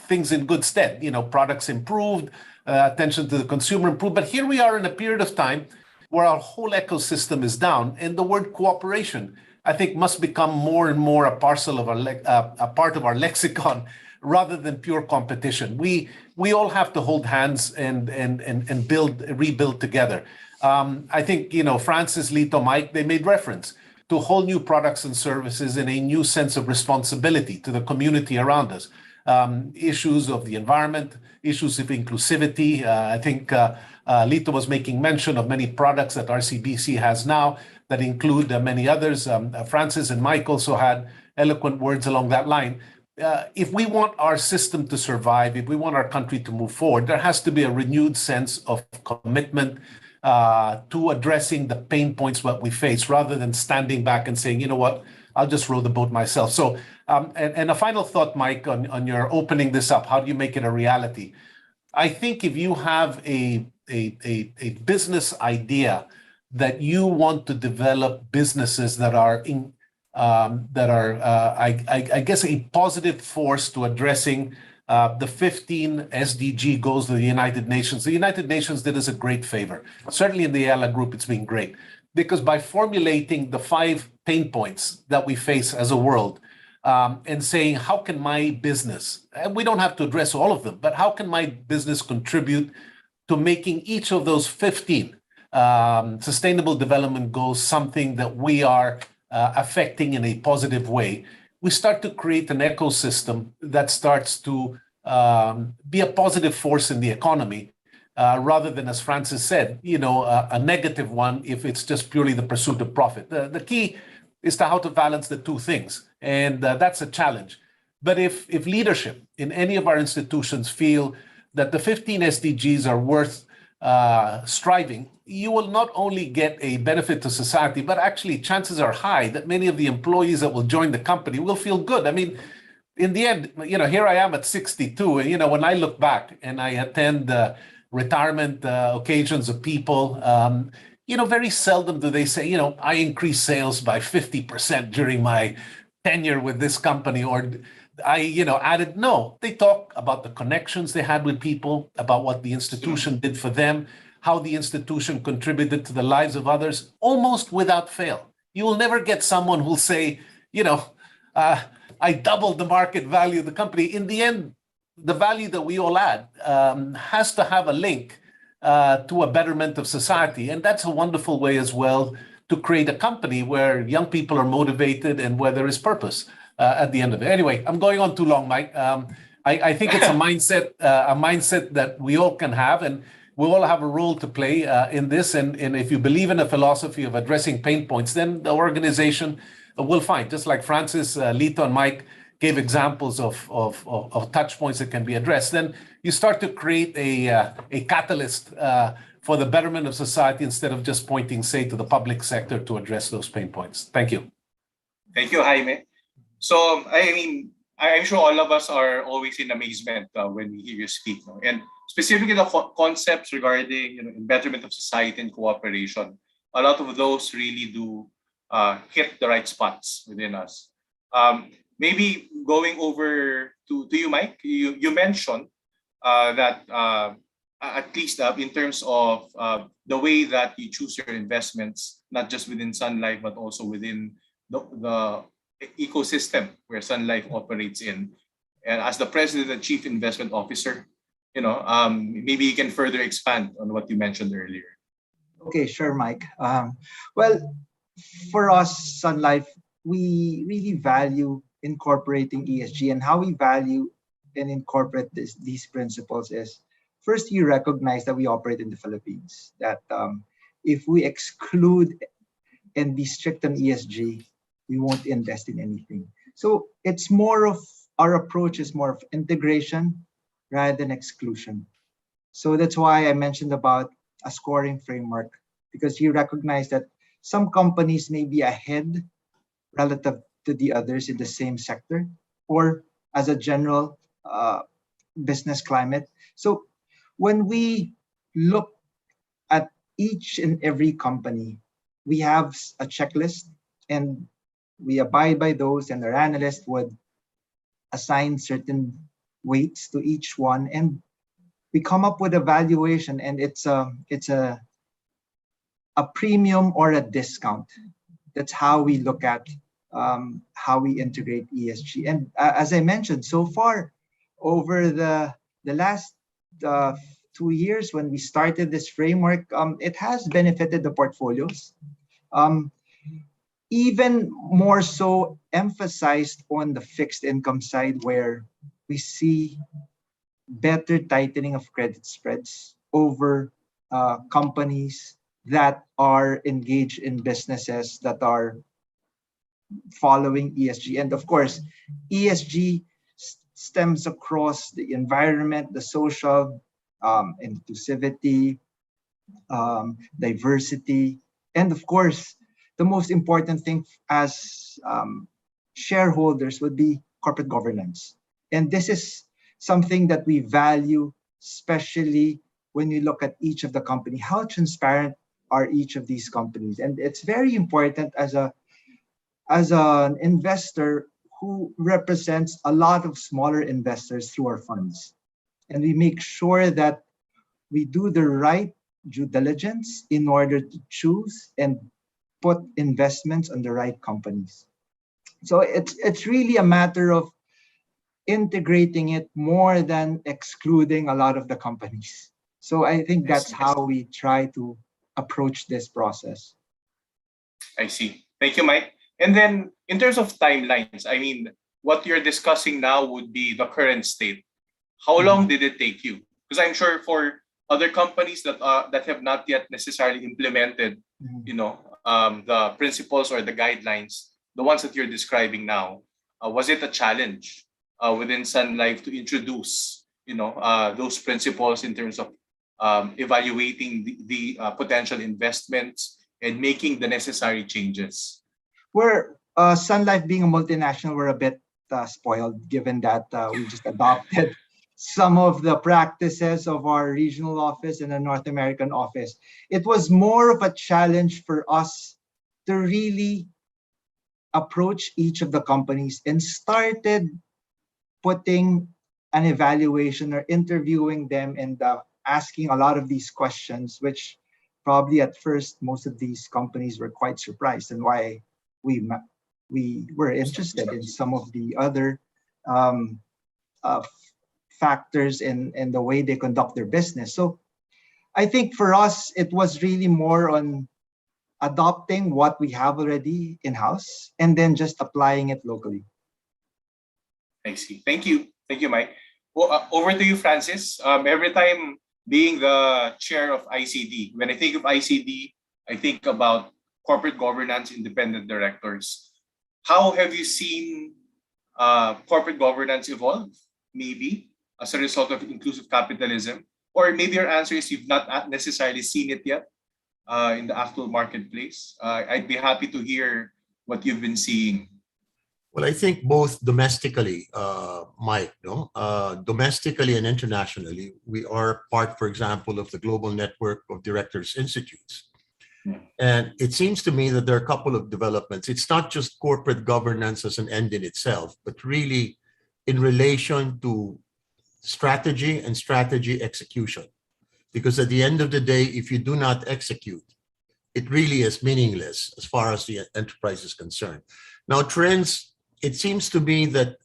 things in good stead. You know, products improved, attention to the consumer improved. But here we are in a period of time where our whole ecosystem is down, and the word cooperation, I think, must become more and more a parcel of a part of our lexicon rather than pure competition. We all have to hold hands and rebuild together. I think, you know, Francis, Lito, Mike, they made reference to whole new products and services and a new sense of responsibility to the community around us. Issues of the environment, issues of inclusivity. I think Lito was making mention of many products that RCBC has now that include many others. Francis and Mike also had eloquent words along that line. If we want our system to survive, if we want our country to move forward, there has to be a renewed sense of commitment to addressing the pain points that we face, rather than standing back and saying, you know what, I'll just row the boat myself. So, and a final thought, Mike, on your opening this up, how do you make it a reality? I think if you have a business idea that you want to develop businesses that are I guess, a positive force to addressing the 15 SDG goals of the United Nations. The United Nations did us a great favor. Certainly in the Ayala Group, it's been great, because by formulating the 5 pain points that we face as a world, and saying, how can my business, and we don't have to address all of them, but how can my business contribute to making each of those 15 sustainable development goals something that we are affecting in a positive way, we start to create an ecosystem that starts to be a positive force in the economy, rather than, as Francis said, you know, a negative one if it's just purely the pursuit of profit. The key is to how to balance the two things, and that's a challenge. But if leadership in any of our institutions feel that the 15 SDGs are worth striving, you will not only get a benefit to society, but actually chances are high that many of the employees that will join the company will feel good. I mean, in the end, you know, here I am at 62, and, you know, when I look back and I attend retirement occasions of people, you know, very seldom do they say, you know, I increased sales by 50% during my tenure with this company, or I, you know, added. No, they talk about the connections they had with people, about what the institution did for them, how the institution contributed to the lives of others, almost without fail. You will never get someone who'll say, you know, I doubled the market value of the company. In the end, the value that we all add has to have a link to a betterment of society. And that's a wonderful way as well to create a company where young people are motivated and where there is purpose at the end of it. Anyway, I'm going on too long, Mike. I think it's a mindset that we all can have, and we all have a role to play in this. And if you believe in a philosophy of addressing pain points, then the organization will find, just like Francis, Lito, and Mike gave examples of touch points that can be addressed, then you start to create a catalyst for the betterment of society, instead of just pointing, say, to the public sector to address those pain points. Thank you. Thank you, Jaime. So, I mean, I'm sure all of us are always in amazement when we hear you speak. No? And specifically the concepts regarding, you know, betterment of society and cooperation, a lot of those really do hit the right spots within us. maybe going over to you, Mike, you mentioned that at least in terms of the way that you choose your investments, not just within Sun Life, but also within the ecosystem where Sun Life operates in. And as the president and chief investment officer, maybe you can further expand on what you mentioned earlier. Okay, sure, Mike. Well, for us, Sun Life, we really value incorporating ESG, and how we value and incorporate these principles is, first, you recognize that we operate in the Philippines, that if we exclude and be strict on ESG, we won't invest in anything. So it's more of, our approach is more of integration rather than exclusion. So that's why I mentioned about a scoring framework, because you recognize that some companies may be ahead relative to the others in the same sector, or as a general business climate. So when we look at each and every company, we have a checklist and we abide by those, and our analyst would assign certain weights to each one, and we come up with a valuation, and it's a premium or a discount. That's how we look at how we integrate ESG. And as I mentioned, so far over the last 2 years when we started this framework, it has benefited the portfolios. Even more so emphasized on the fixed income side, where we see better tightening of credit spreads over companies that are engaged in businesses that are following ESG. And of course, ESG stems across the environment, the social, inclusivity, diversity, and of course, the most important thing as shareholders would be corporate governance. And this is something that we value, especially when you look at each of the company. How transparent are each of these companies? And it's very important as an investor who represents a lot of smaller investors through our funds. And we make sure that we do the right due diligence in order to choose and put investments on the right companies. So it's really a matter of integrating it more than excluding a lot of the companies. So I think that's how we try to approach this process. I see. Thank you, Mike. And then in terms of timelines, I mean, what you're discussing now would be the current state. How long did it take you? Because I'm sure for other companies that have not yet necessarily implemented, the principles or the guidelines, the ones that you're describing now, was it a challenge within Sun Life to introduce, those principles in terms of evaluating the potential investments and making the necessary changes? We're Sun Life being a multinational, we're a bit spoiled, given that we just adopted some of the practices of our regional office and the North American office. It was more of a challenge for us to really approach each of the companies and started putting an evaluation or interviewing them and asking a lot of these questions, which probably at first most of these companies were quite surprised, and why we were interested in some of the other factors in the way they conduct their business. So I think for us, it was really more on adopting what we have already in-house and then just applying it locally. I see. Thank you. Thank you, Mike. Well, over to you, Francis. Every time being the chair of ICD, when I think of ICD, I think about corporate governance, independent directors. How have you seen corporate governance evolve, maybe as a result of inclusive capitalism? Or maybe your answer is you've not necessarily seen it yet in the actual marketplace. I'd be happy to hear what you've been seeing. Well, I think both domestically, Mike, domestically and internationally, we are part, for example, of the Global Network of Directors Institutes. And it seems to me that there are a couple of developments. It's not just corporate governance as an end in itself, but really in relation to strategy and strategy execution. Because at the end of the day, if you do not execute, it really is meaningless as far as the enterprise is concerned. Now, trends, it seems to me that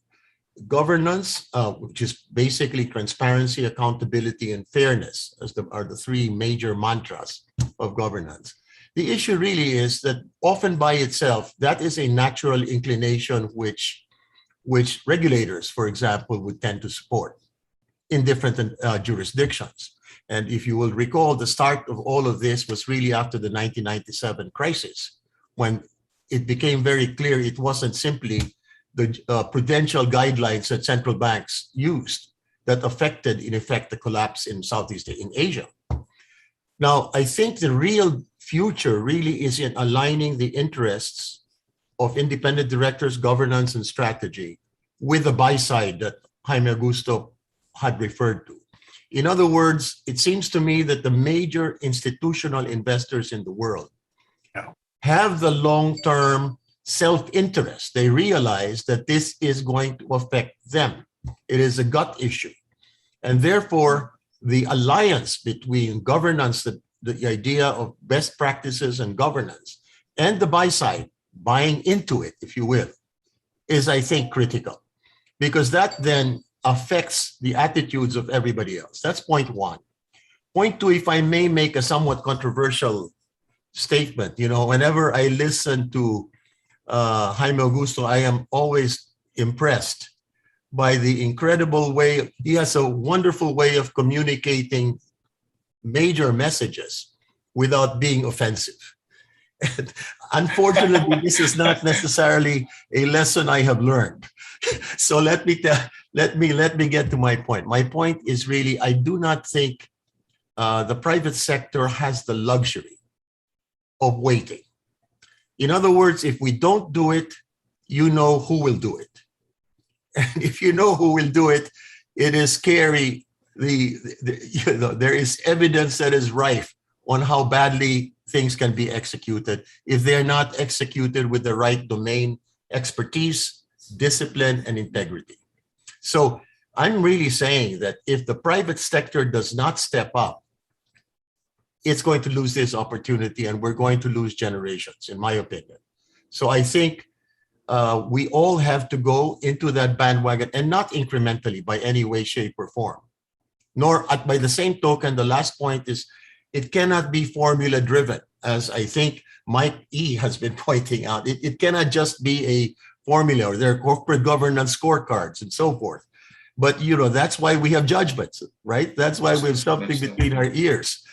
governance, which is basically transparency, accountability, and fairness, are the three major mantras of governance. The issue really is that often by itself, that is a natural inclination which regulators, for example, would tend to support in different jurisdictions. And if you will recall, the start of all of this was really after the 1997 crisis, when it became very clear it wasn't simply the prudential guidelines that central banks used that affected, in effect, the collapse in in Asia. Now, I think the real future really is in aligning the interests of independent directors, governance, and strategy with the buy side that Jaime Augusto had referred to. In other words, it seems to me that the major institutional investors in the world have the long-term self-interest. They realize that this is going to affect them. It is a gut issue. And therefore, the alliance between governance, the idea of best practices and governance, and the buy side, buying into it, if you will, is, I think, critical. Because that then affects the attitudes of everybody else. That's point one. Point two, if I may make a somewhat controversial statement, whenever I listen to Jaime Augusto, I am always impressed by the incredible way, he has a wonderful way of communicating major messages without being offensive. And unfortunately, this is not necessarily a lesson I have learned. So let me get to my point. My point is really, I do not think the private sector has the luxury of waiting. In other words, if we don't do it, you know who will do it. And if you know who will do it, it is scary. There is evidence that is rife on how badly things can be executed if they're not executed with the right domain expertise, discipline, and integrity. So I'm really saying that if the private sector does not step up, it's going to lose this opportunity and we're going to lose generations, in my opinion. So I think we all have to go into that bandwagon, and not incrementally by any way, shape, or form. Nor, by the same token, the last point is it cannot be formula driven, as I think Mike E. has been pointing out. It cannot just be a formula, or there are corporate governance scorecards and so forth. But that's why we have judgments, right? That's why we have something between our ears.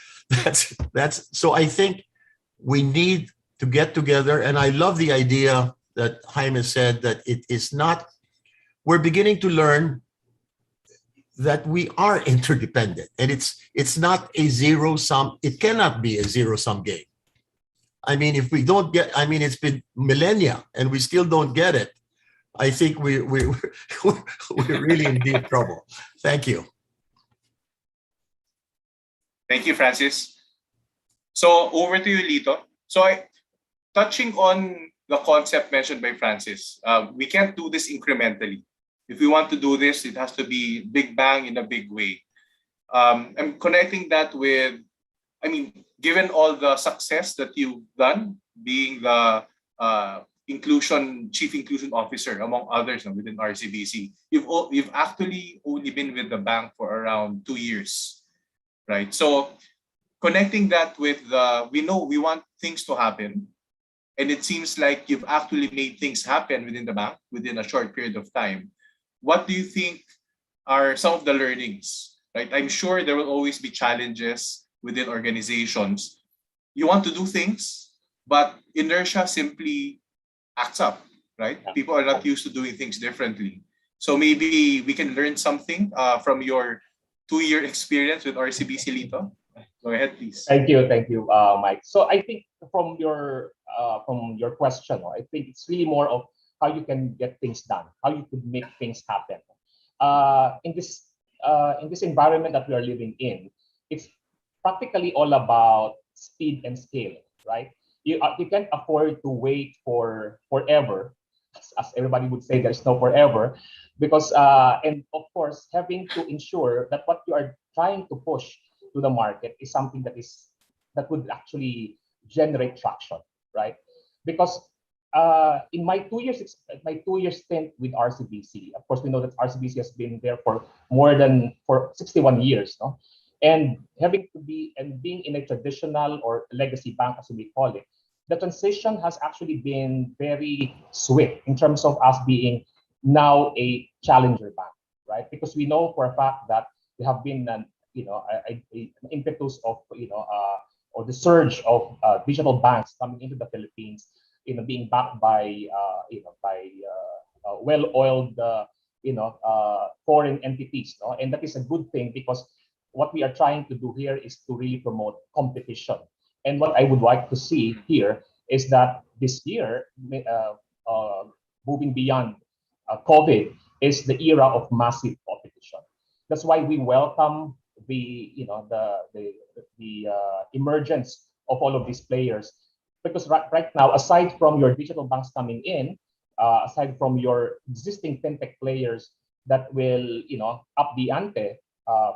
So I think we need to get together, and I love the idea that Jaime said that it is not, we're beginning to learn that we are interdependent, and it's not a zero-sum, it cannot be a zero-sum game. I mean, if we don't get, it's been millennia and we still don't get it, I think we're really in deep trouble. Thank you. Thank you, Francis. So over to you, Lito. So touching on the concept mentioned by Francis, we can't do this incrementally. If we want to do this, it has to be big bang in a big way. I'm connecting that with, given all the success that you've done, being the chief inclusion officer, among others, within RCBC, you've actually only been with the bank for around 2 years, right? So connecting that with we know we want things to happen, and it seems like you've actually made things happen within the bank within a short period of time. What do you think are some of the learnings, right? I'm sure there will always be challenges within organizations. You want to do things, but inertia simply acts up, right? People are not used to doing things differently. So maybe we can learn something from your 2-year experience with RCBC, Lito. Go ahead, please. Thank you, Mike. So I think from your question, I think it's really more of how you can get things done, how you could make things happen. In this environment that we are living in, it's practically all about speed and scale. right? You can't afford to wait for forever, as everybody would say, there's no forever, because and of course having to ensure that what you are trying to push to the market is something that would actually generate traction, right? Because in my 2 year stint with RCBC, of course we know that RCBC has been there for for 61 years, no? And being in a traditional or legacy bank, as we call it, the transition has actually been very swift in terms of us being now a challenger bank, right? Because we know for a fact that there have been an impetus of or the surge of digital banks coming into the Philippines, being backed by well-oiled foreign entities, no? And that is a good thing, because what we are trying to do here is to really promote competition. And what I would like to see here is that this year, moving beyond COVID, is the era of massive competition. That's why we welcome the emergence of all of these players, because right now, aside from your digital banks coming in, aside from your existing fintech players that will up the ante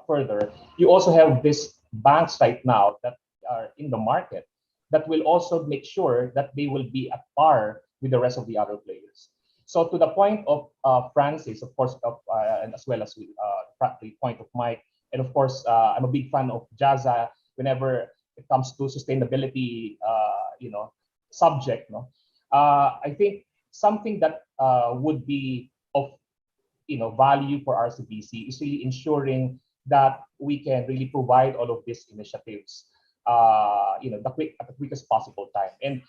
further, you also have these banks right now that are in the market that will also make sure that they will be at par with the rest of the other players. So to the point of Francis, of course, and as well as the point of Mike, and of course, I'm a big fan of Jaza whenever it comes to sustainability, subject. No, I think something that would be of value for RCBC is really ensuring that we can really provide all of these initiatives, at the quickest possible time. And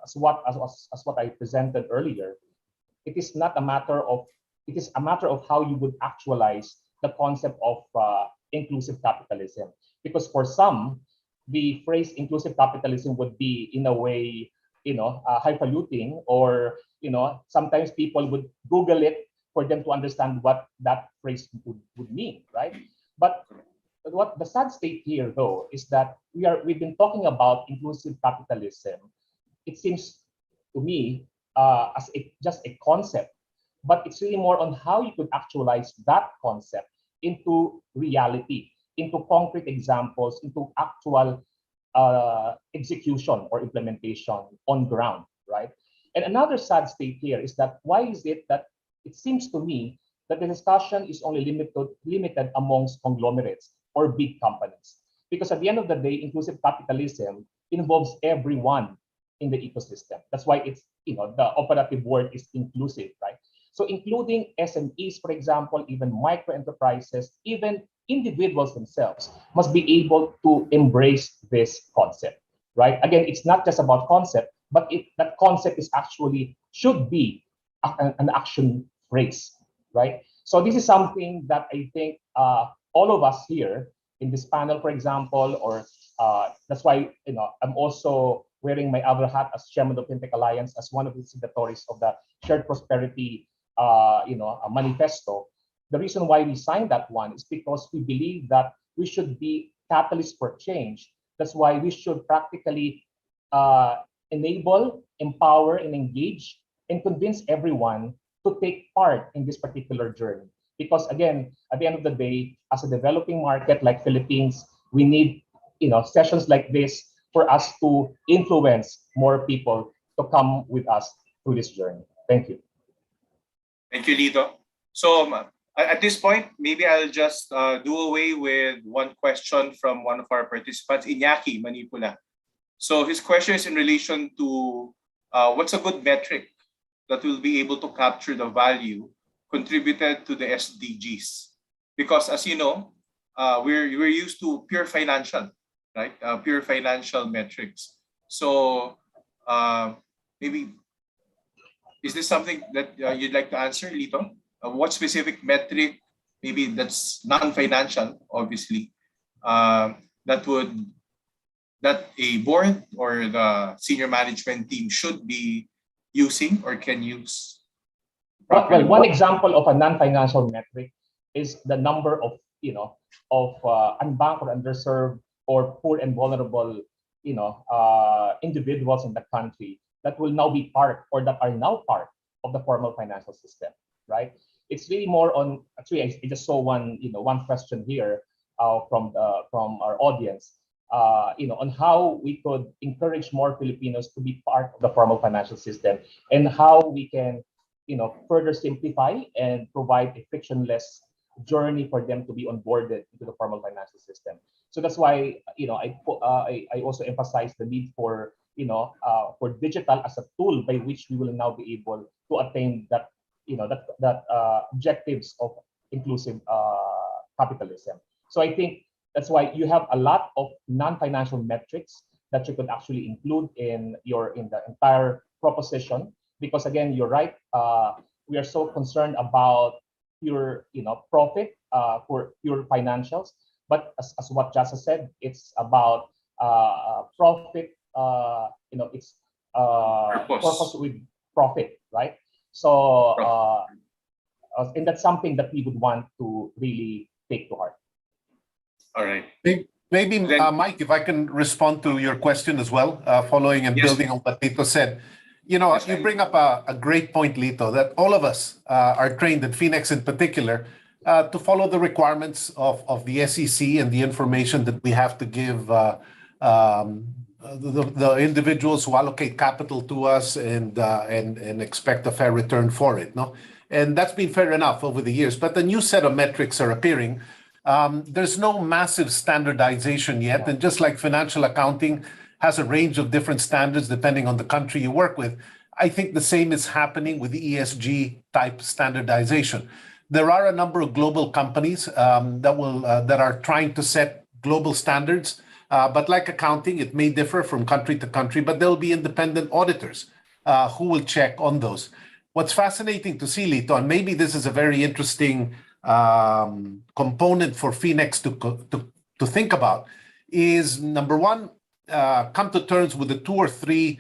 as what I presented earlier, it is a matter of how you would actualize the concept of inclusive capitalism. Because for some, the phrase inclusive capitalism would be in a way, highfalutin, or sometimes people would Google it for them to understand what that phrase would mean, right? But what the sad state here, though, is that we've been talking about inclusive capitalism. It seems to me as just a concept, but it's really more on how you could actualize that concept into reality, into concrete examples, into actual execution or implementation on ground, right? And another sad state here is that why is it that it seems to me that the discussion is only limited amongst conglomerates or big companies? Because at the end of the day, inclusive capitalism involves everyone in the ecosystem. That's why it's, the operative word is inclusive, right? So including SMEs, for example, even micro enterprises, even individuals themselves must be able to embrace this concept, right? Again, it's not just about concept, but that concept should be an action phrase, right? So this is something that I think all of us here in this panel, for example, or that's why I'm also wearing my other hat as chairman of FinTech Alliance, as one of the signatories of the Shared Prosperity a manifesto. The reason why we signed that one is because we believe that we should be catalysts for change. That's why we should practically enable, empower, and engage and convince everyone to take part in this particular journey. Because again, at the end of the day, as a developing market like Philippines, we need sessions like this for us to influence more people to come with us through this journey. Thank you. Thank you, Lito. So at this point, maybe I'll just do away with one question from one of our participants, Iñaki Manipula. So his question is in relation to what's a good metric that will be able to capture the value contributed to the SDGs? Because as you know, we're used to pure financial, right? Pure financial metrics. So maybe, is this something that you'd like to answer, Lito? What specific metric, maybe that's non-financial, obviously, that a board or the senior management team should be using or can use? Well, one example of a non-financial metric is the number of unbanked or underserved or poor and vulnerable individuals in the country that will now be part or that are now part of the formal financial system, right? It's really more on, actually, I just saw one question here from our audience, on how we could encourage more Filipinos to be part of the formal financial system and how we can, further simplify and provide a frictionless journey for them to be onboarded into the formal financial system. So that's why, I also emphasize the need for, for digital as a tool by which we will now be able to attain that, objectives of inclusive capitalism. So I think that's why you have a lot of non-financial metrics that you could actually include in the entire proposition. Because again, you're right. We are so concerned about pure, profit for pure financials. But as what Jasa said, it's about profit. It's purpose with profit, right? So, and that's something that we would want to really take to heart. All right. Maybe Mike, if I can respond to your question as well, following and building on what Lito said. You bring up a great point, Lito, that all of us are trained, at FINEX in particular, to follow the requirements of the SEC and the information that we have to give the individuals who allocate capital to us and expect a fair return for it. No, and that's been fair enough over the years. But a new set of metrics are appearing. There's no massive standardization yet, and just like financial accounting has a range of different standards depending on the country you work with, I think the same is happening with the ESG type standardization. There are a number of global companies that are trying to set global standards, but like accounting, it may differ from country to country, but there'll be independent auditors who will check on those. What's fascinating to see, Lito, and maybe this is a very interesting component for FINEX to think about, is number one, come to terms with the 2 or 3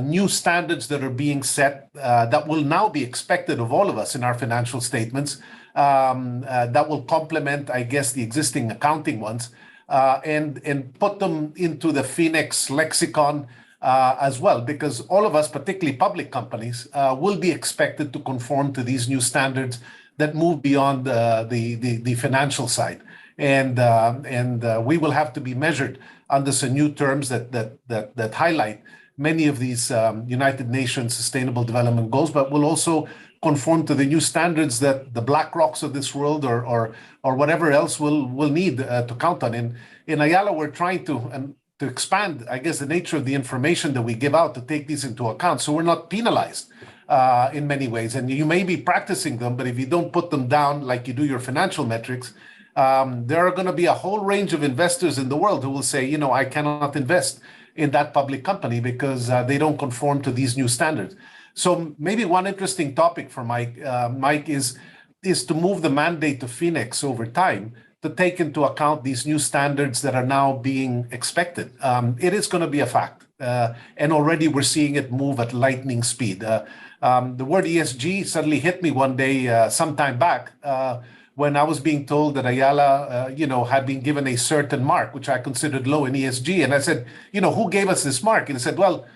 new standards that are being set that will now be expected of all of us in our financial statements, that will complement, I guess, the existing accounting ones, and put them into the FINEX lexicon as well, because all of us, particularly public companies, will be expected to conform to these new standards that move beyond the financial side, and we will have to be measured under some new terms that highlight many of these United Nations Sustainable Development Goals, but will also conform to the new standards that the BlackRocks of this world or whatever else will need to count on. In Ayala, we're trying to expand, I guess, the nature of the information that we give out to take these into account, so we're not penalized in many ways. And you may be practicing them, but if you don't put them down like you do your financial metrics, there are going to be a whole range of investors in the world who will say, I cannot invest in that public company because they don't conform to these new standards. So maybe one interesting topic for Mike is to move the mandate to FINEX over time to take into account these new standards that are now being expected. It is going to be a fact, and already we're seeing it move at lightning speed. The word ESG suddenly hit me one day some time back, when I was being told that Ayala, had been given a certain mark, which I considered low in ESG. And I said, who gave us this mark? And he said, well,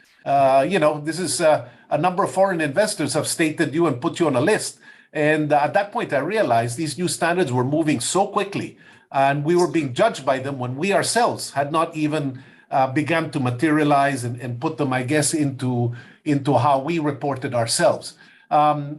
this is a number of foreign investors have stated you and put you on a list. And at that point, I realized these new standards were moving so quickly, and we were being judged by them when we ourselves had not even begun to materialize and put them, I guess, into how we reported ourselves.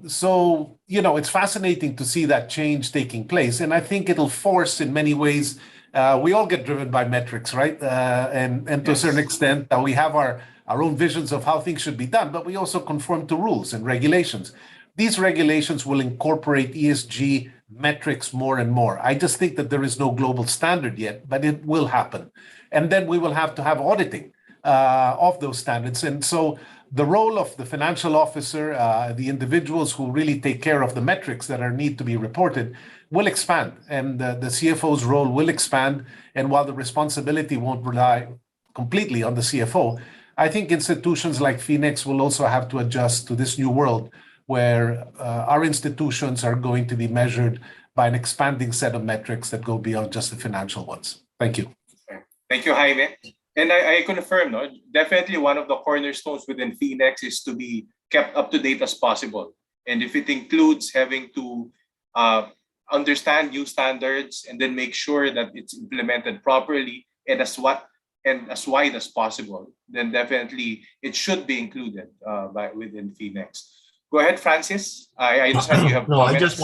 So, it's fascinating to see that change taking place. And I think it'll force, in many ways, we all get driven by metrics, right? And to a certain extent, we have our own visions of how things should be done, but we also conform to rules and regulations. These regulations will incorporate ESG metrics more and more. I just think that there is no global standard yet, but it will happen. And then we will have to have auditing of those standards. And so the role of the financial officer, the individuals who really take care of the metrics that need to be reported, will expand, and the CFO's role will expand. And while the responsibility won't rely completely on the CFO, I think institutions like FINEX will also have to adjust to this new world where our institutions are going to be measured by an expanding set of metrics that go beyond just the financial ones. Thank you. Thank you, Jaime. And I confirm, no, definitely one of the cornerstones within FINEX is to be kept up to date as possible. And if it includes having to understand new standards and then make sure that it's implemented properly and as wide as possible, then definitely it should be included within FINEX. Go ahead, Francis. I understand you have No, comments.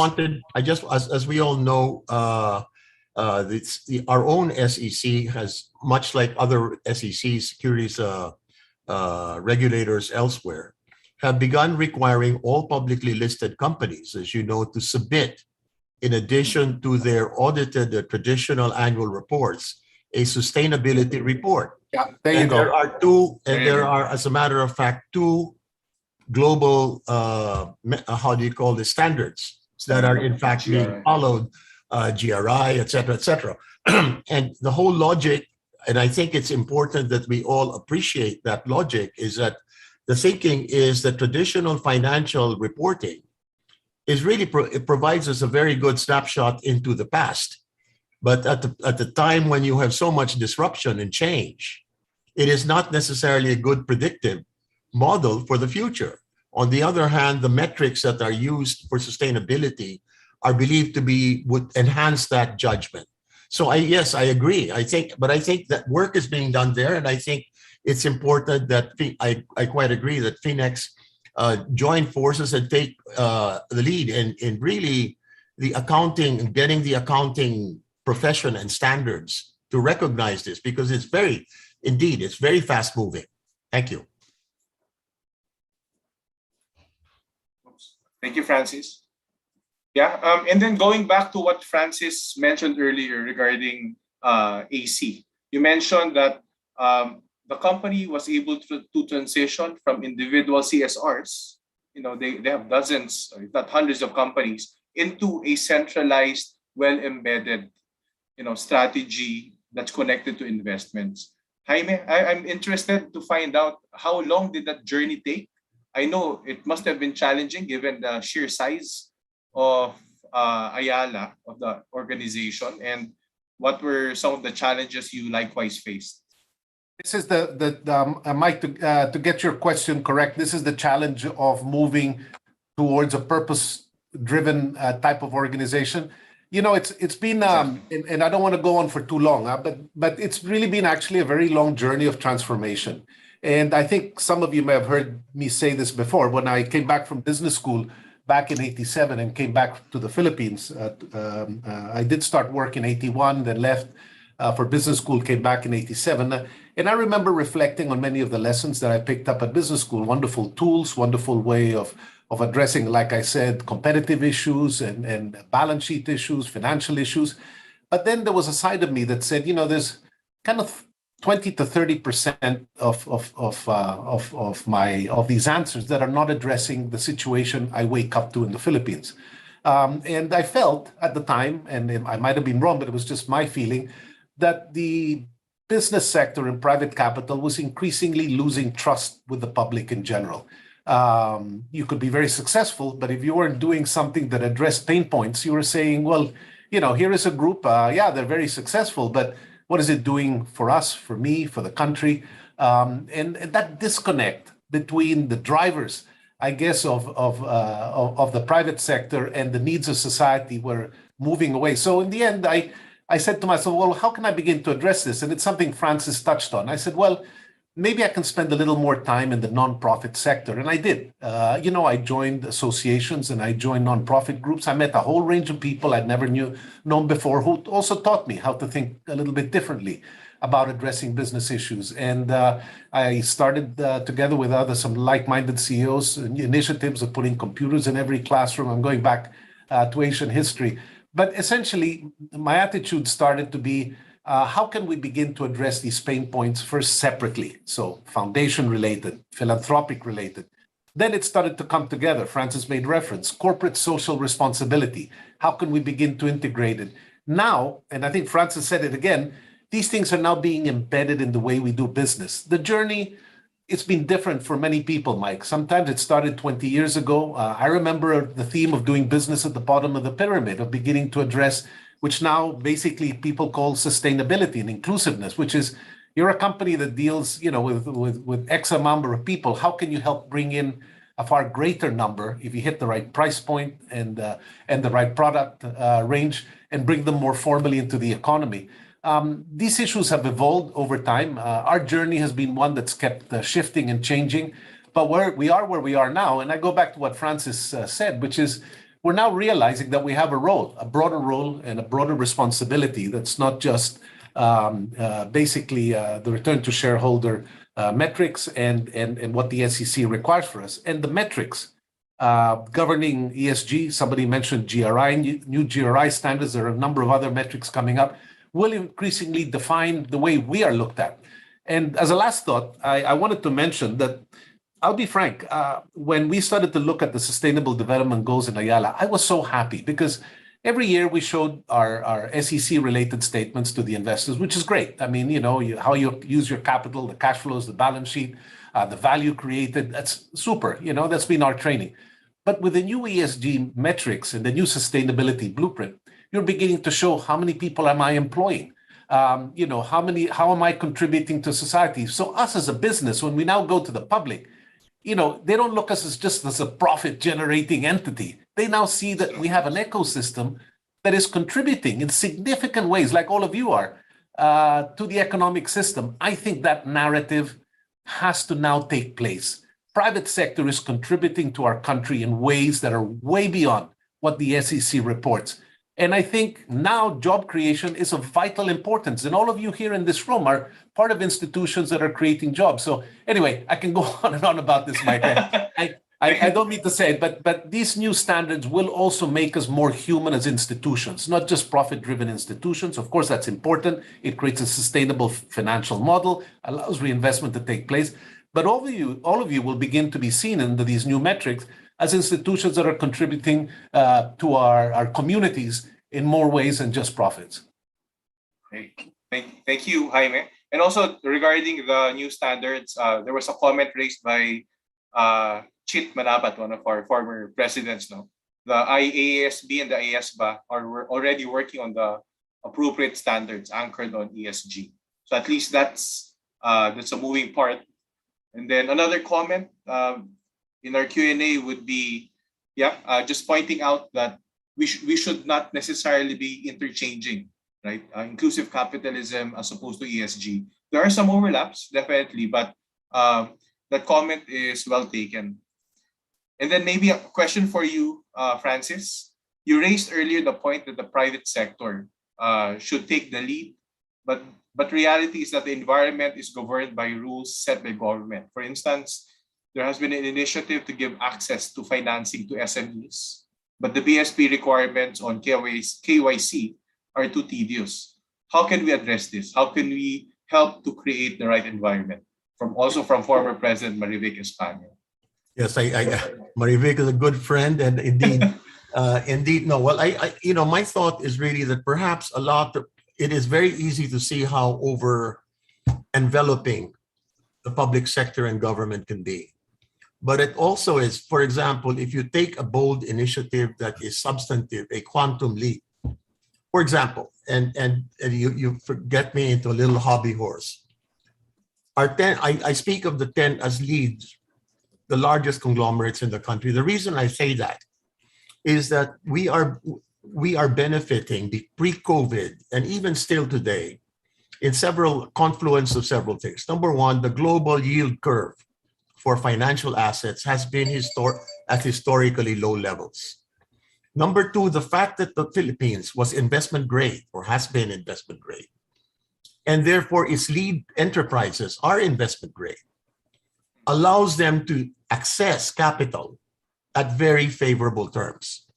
as we all know, our own SEC has, much like other SEC securities regulators elsewhere, have begun requiring all publicly listed companies, as you know, to submit, in addition to their audited traditional annual reports, a sustainability report. Yeah, there you And go. there are, as a matter of fact, two global, how do you call this, standards that are in fact being followed, GRI, et cetera, and the whole logic, and I think it's important that we all appreciate that logic, is that the thinking is that traditional financial reporting is really, it provides us a very good snapshot into the past. But at the time when you have so much disruption and change, it is not necessarily a good predictive model for the future. On the other hand, the metrics that are used for sustainability are believed to would enhance that judgment. So yes, I agree. I think that work is being done there, and I think it's important that I quite agree that FINEX join forces and take the lead in really the accounting and getting the accounting profession and standards to recognize this, because it's very fast moving. Thank you. Thank you, Francis. Yeah, and then going back to what Francis mentioned earlier regarding AC, you mentioned that the company was able to transition from individual CSRs, they have dozens, if not hundreds of companies, into a centralized, well-embedded, strategy that's connected to investments. Jaime, I'm interested to find out, how long did that journey take? I know it must have been challenging given the sheer size of Ayala, of the organization, and what were some of the challenges you likewise faced? This is Mike, to get your question correct, this is the challenge of moving towards a purpose-driven type of organization. It's been, and I don't want to go on for too long, but it's really been actually a very long journey of transformation. And I think some of you may have heard me say this before. When I came back from business school back in '87 and came back to the Philippines, I did start work in '81, then left for business school, came back in '87. And I remember reflecting on many of the lessons that I picked up at business school, wonderful tools, wonderful way of addressing, like I said, competitive issues and balance sheet issues, financial issues. But then there was a side of me that said, there's kind of 20 to 30% of these answers that are not addressing the situation I wake up to in the Philippines. And I felt at the time, and I might have been wrong, but it was just my feeling, that the business sector and private capital was increasingly losing trust with the public in general. You could be very successful, but if you weren't doing something that addressed pain points, you were saying, well, here is a group, yeah, they're very successful, but what is it doing for us, for me, for the country? And that disconnect between the drivers, I guess, of the private sector and the needs of society were moving away. So in the end, I said to myself, well, how can I begin to address this? And it's something Francis touched on. I said, well, maybe I can spend a little more time in the nonprofit sector. And I did. I joined associations and I joined nonprofit groups. I met a whole range of people I'd never known before, who also taught me how to think a little bit differently about addressing business issues. And I started together with some like-minded CEOs, initiatives of putting computers in every classroom. I'm going back to Asian history. But essentially, my attitude started to be, how can we begin to address these pain points first separately? So foundation-related, philanthropic-related. Then it started to come together. Francis made reference, corporate social responsibility. How can we begin to integrate it? Now, and I think Francis said it again, these things are now being embedded in the way we do business. The journey, it's been different for many people, Mike. Sometimes it started 20 years ago. I remember the theme of doing business at the bottom of the pyramid, of beginning to address, which now basically people call sustainability and inclusiveness, which is, You're a company that deals, with X number of people. How can you help bring in a far greater number if you hit the right price point and the right product range and bring them more formally into the economy? These issues have evolved over time. Our journey has been one that's kept shifting and changing, but where we are now, and I go back to what Francis said, which is we're now realizing that we have a broader role and a broader responsibility that's not just basically the return to shareholder metrics and what the SEC requires for us. And the metrics governing ESG, somebody mentioned GRI, new GRI standards, there are a number of other metrics coming up, will increasingly define the way we are looked at. And as a last thought, I wanted to mention that, I'll be frank, when we started to look at the Sustainable Development Goals in Ayala, I was so happy because every year we showed our SEC-related statements to the investors, which is great. I mean, how you use your capital, the cash flows, the balance sheet, the value created, that's super. That's been our training. But with the new ESG metrics and the new sustainability blueprint, you're beginning to show how many people am I employing? How am I contributing to society? So us as a business, when we now go to the public, they don't look at us just as a profit-generating entity. They now see that we have an ecosystem that is contributing in significant ways, like all of you are, to the economic system. I think that narrative has to now take place. Private sector is contributing to our country in ways that are way beyond what the SEC reports. And I think now job creation is of vital importance. And all of you here in this room are part of institutions that are creating jobs. So anyway, I can go on and on about this, Mike. I don't mean to say it, but these new standards will also make us more human as institutions, not just profit-driven institutions. Of course, that's important. It creates a sustainable financial model, allows reinvestment to take place. But all of you will begin to be seen under these new metrics as institutions that are contributing to our communities in more ways than just profits. Thank you, Jaime. And also regarding the new standards, there was a comment raised by Chit Manabat, one of our former presidents. No, the IASB and the ASBA are already working on the appropriate standards anchored on ESG. So at least that's a moving part. And then another comment in our Q&A would be, just pointing out that we should not necessarily be interchanging, right? Inclusive capitalism as opposed to ESG. There are some overlaps, definitely, but that comment is well taken. And then maybe a question for you, Francis. You raised earlier the point that the private sector should take the lead, but reality is that the environment is governed by rules set by government. For instance, there has been an initiative to give access to financing to SMEs, but the BSP requirements on KYC are too tedious. How can we address this? How can we help to create the right environment? From former President Marivic Espana. Yes, Marivic is a good friend, and indeed, no. Well, my thought is really that perhaps it is very easy to see how enveloping the public sector and government can be. But it also is, for example, if you take a bold initiative that is substantive, a quantum leap, for example, and you get me into a little hobby horse. I speak of the 10 as leads, the largest conglomerates in the country. The reason I say that is that we are benefiting pre-COVID and even still today in confluence of several things. Number one, the global yield curve for financial assets has been at historically low levels. Number two, the fact that the Philippines was investment grade or has been investment grade, and therefore its lead enterprises are investment grade, allows them to access capital at very favorable terms.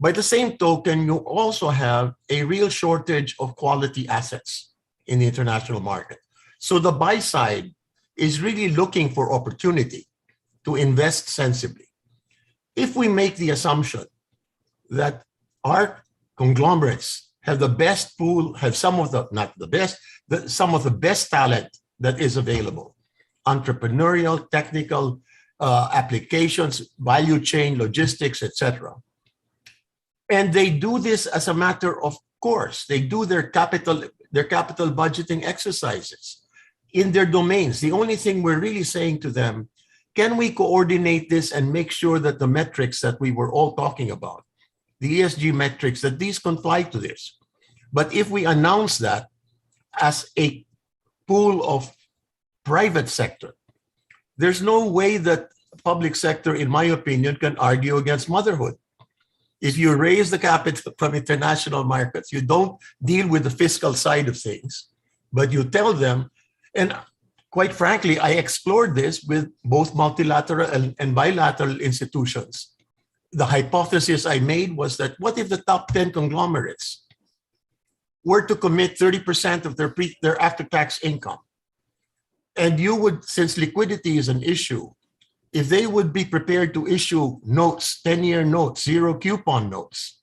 By the same token, you also have a real shortage of quality assets in the international market. So the buy side is really looking for opportunity to invest sensibly. If we make the assumption that our conglomerates have the best pool, have some of the, not the best, some of the best talent that is available, entrepreneurial, technical applications, value chain, logistics, etc. And they do this as a matter of course. They do their capital budgeting exercises. in their domains. The only thing we're really saying to them, can we coordinate this and make sure that the metrics that we were all talking about, the ESG metrics, that these comply to this? But if we announce that as a pool of private sector, there's no way that public sector, in my opinion, can argue against motherhood. If you raise the capital from international markets, you don't deal with the fiscal side of things, but you tell them, and quite frankly, I explored this with both multilateral and bilateral institutions. The hypothesis I made was that what if the top 10 conglomerates were to commit 30% of their after-tax income? And you would, since liquidity is an issue, if they would be prepared to issue notes, 10-year notes, zero coupon notes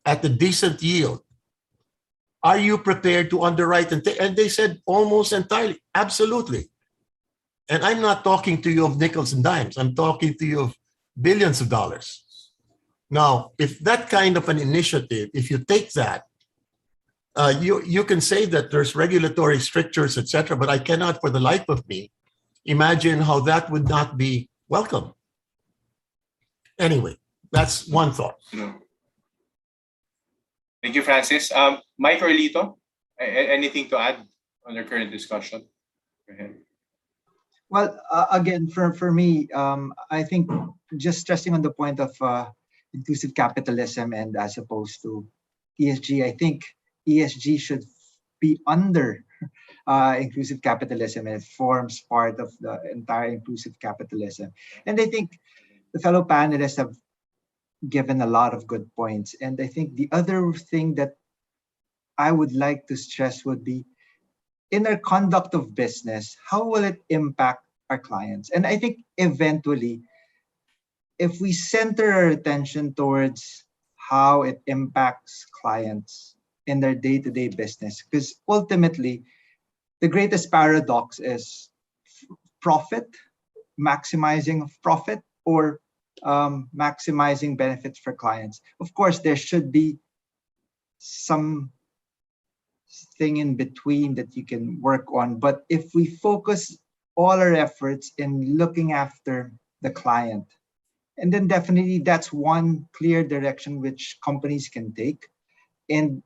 at a decent yield, are you prepared to underwrite? And they said almost entirely, absolutely. And I'm not talking to you of nickels and dimes. I'm talking to you of billions of dollars. Now, if that kind of an initiative, if you take that, you can say that there's regulatory strictures, etc., but I cannot for the life of me imagine how that would not be welcome. Anyway, that's one thought. Thank you, Francis. Mike or Lito, anything to add on your current discussion? Go ahead. Well, again, for me, I think just stressing on the point of inclusive capitalism and as opposed to ESG, I think ESG should be under inclusive capitalism, and it forms part of the entire inclusive capitalism. And I think the fellow panelists have given a lot of good points. And I think the other thing that I would like to stress would be, in our conduct of business, how will it impact our clients? And I think eventually, if we center our attention towards how it impacts clients in their day-to-day business, because ultimately, the greatest paradox is profit, maximizing of profit, or maximizing benefits for clients. Of course, there should be some thing in between that you can work on. But if we focus all our efforts in looking after the client, and then definitely that's one clear direction which companies can take. And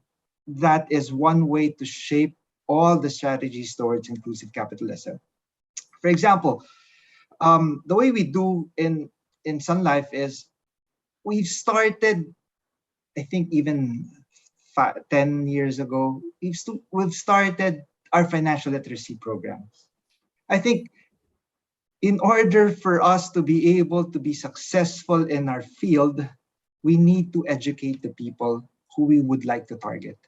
that is one way to shape all the strategies towards inclusive capitalism. For example, the way we do in Sun Life is we've started, I think even 10 years ago, we've started our financial literacy programs. I think in order for us to be able to be successful in our field, we need to educate the people who we would like to target.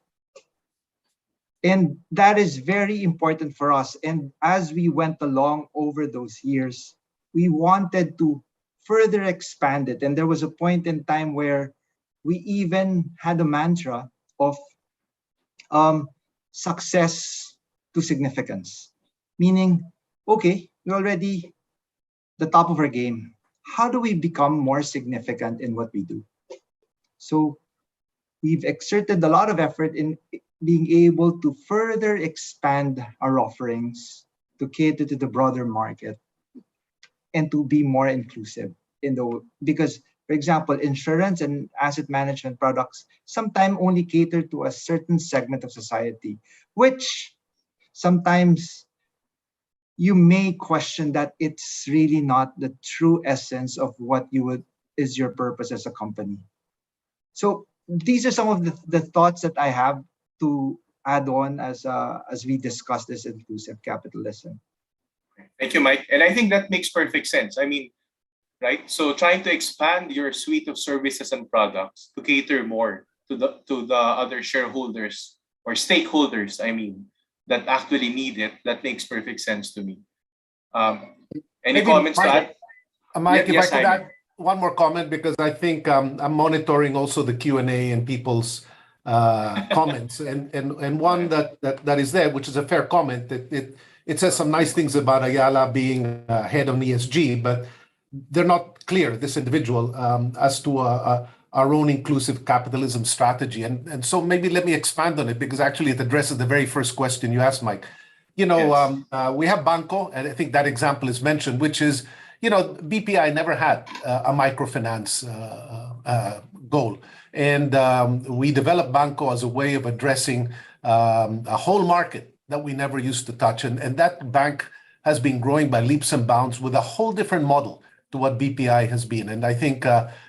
And that is very important for us. And as we went along over those years, we wanted to further expand it. And there was a point in time where we even had a mantra of success to significance, meaning, okay, we're already the top of our game. How do we become more significant in what we do? So we've exerted a lot of effort in being able to further expand our offerings to cater to the broader market and to be more inclusive because, for example, insurance and asset management products sometimes only cater to a certain segment of society, which sometimes you may question that it's really not the true essence of what is your purpose as a company. So these are some of the thoughts that I have to add on as we discuss this inclusive capitalism. Thank you, Mike. And I think that makes perfect sense. I mean, right? So trying to expand your suite of services and products to cater more to the other shareholders or stakeholders, I mean, that actually need it, that makes perfect sense to me. Any comments to add? Mike, if Yes, I could Jaime. add one more comment, because I think I'm monitoring also the Q&A and people's comments, and one that is there, which is a fair comment, that it says some nice things about Ayala being head on ESG, but they're not clear, this individual, as to our own inclusive capitalism strategy. And so maybe let me expand on it, because actually it addresses the very first question you asked, Mike. We have Banco, and I think that example is mentioned, which is, BPI never had a microfinance goal. And we developed Banco as a way of addressing a whole market that we never used to touch. And that bank has been growing by leaps and bounds with a whole different model to what BPI has been. And I think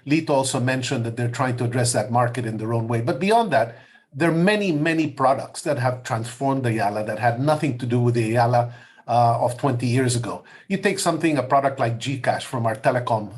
Lito also mentioned that they're trying to address that market in their own way. But beyond that, there are many, many products that have transformed Ayala that had nothing to do with the Ayala of 20 years ago. You take a product like GCash from our telecom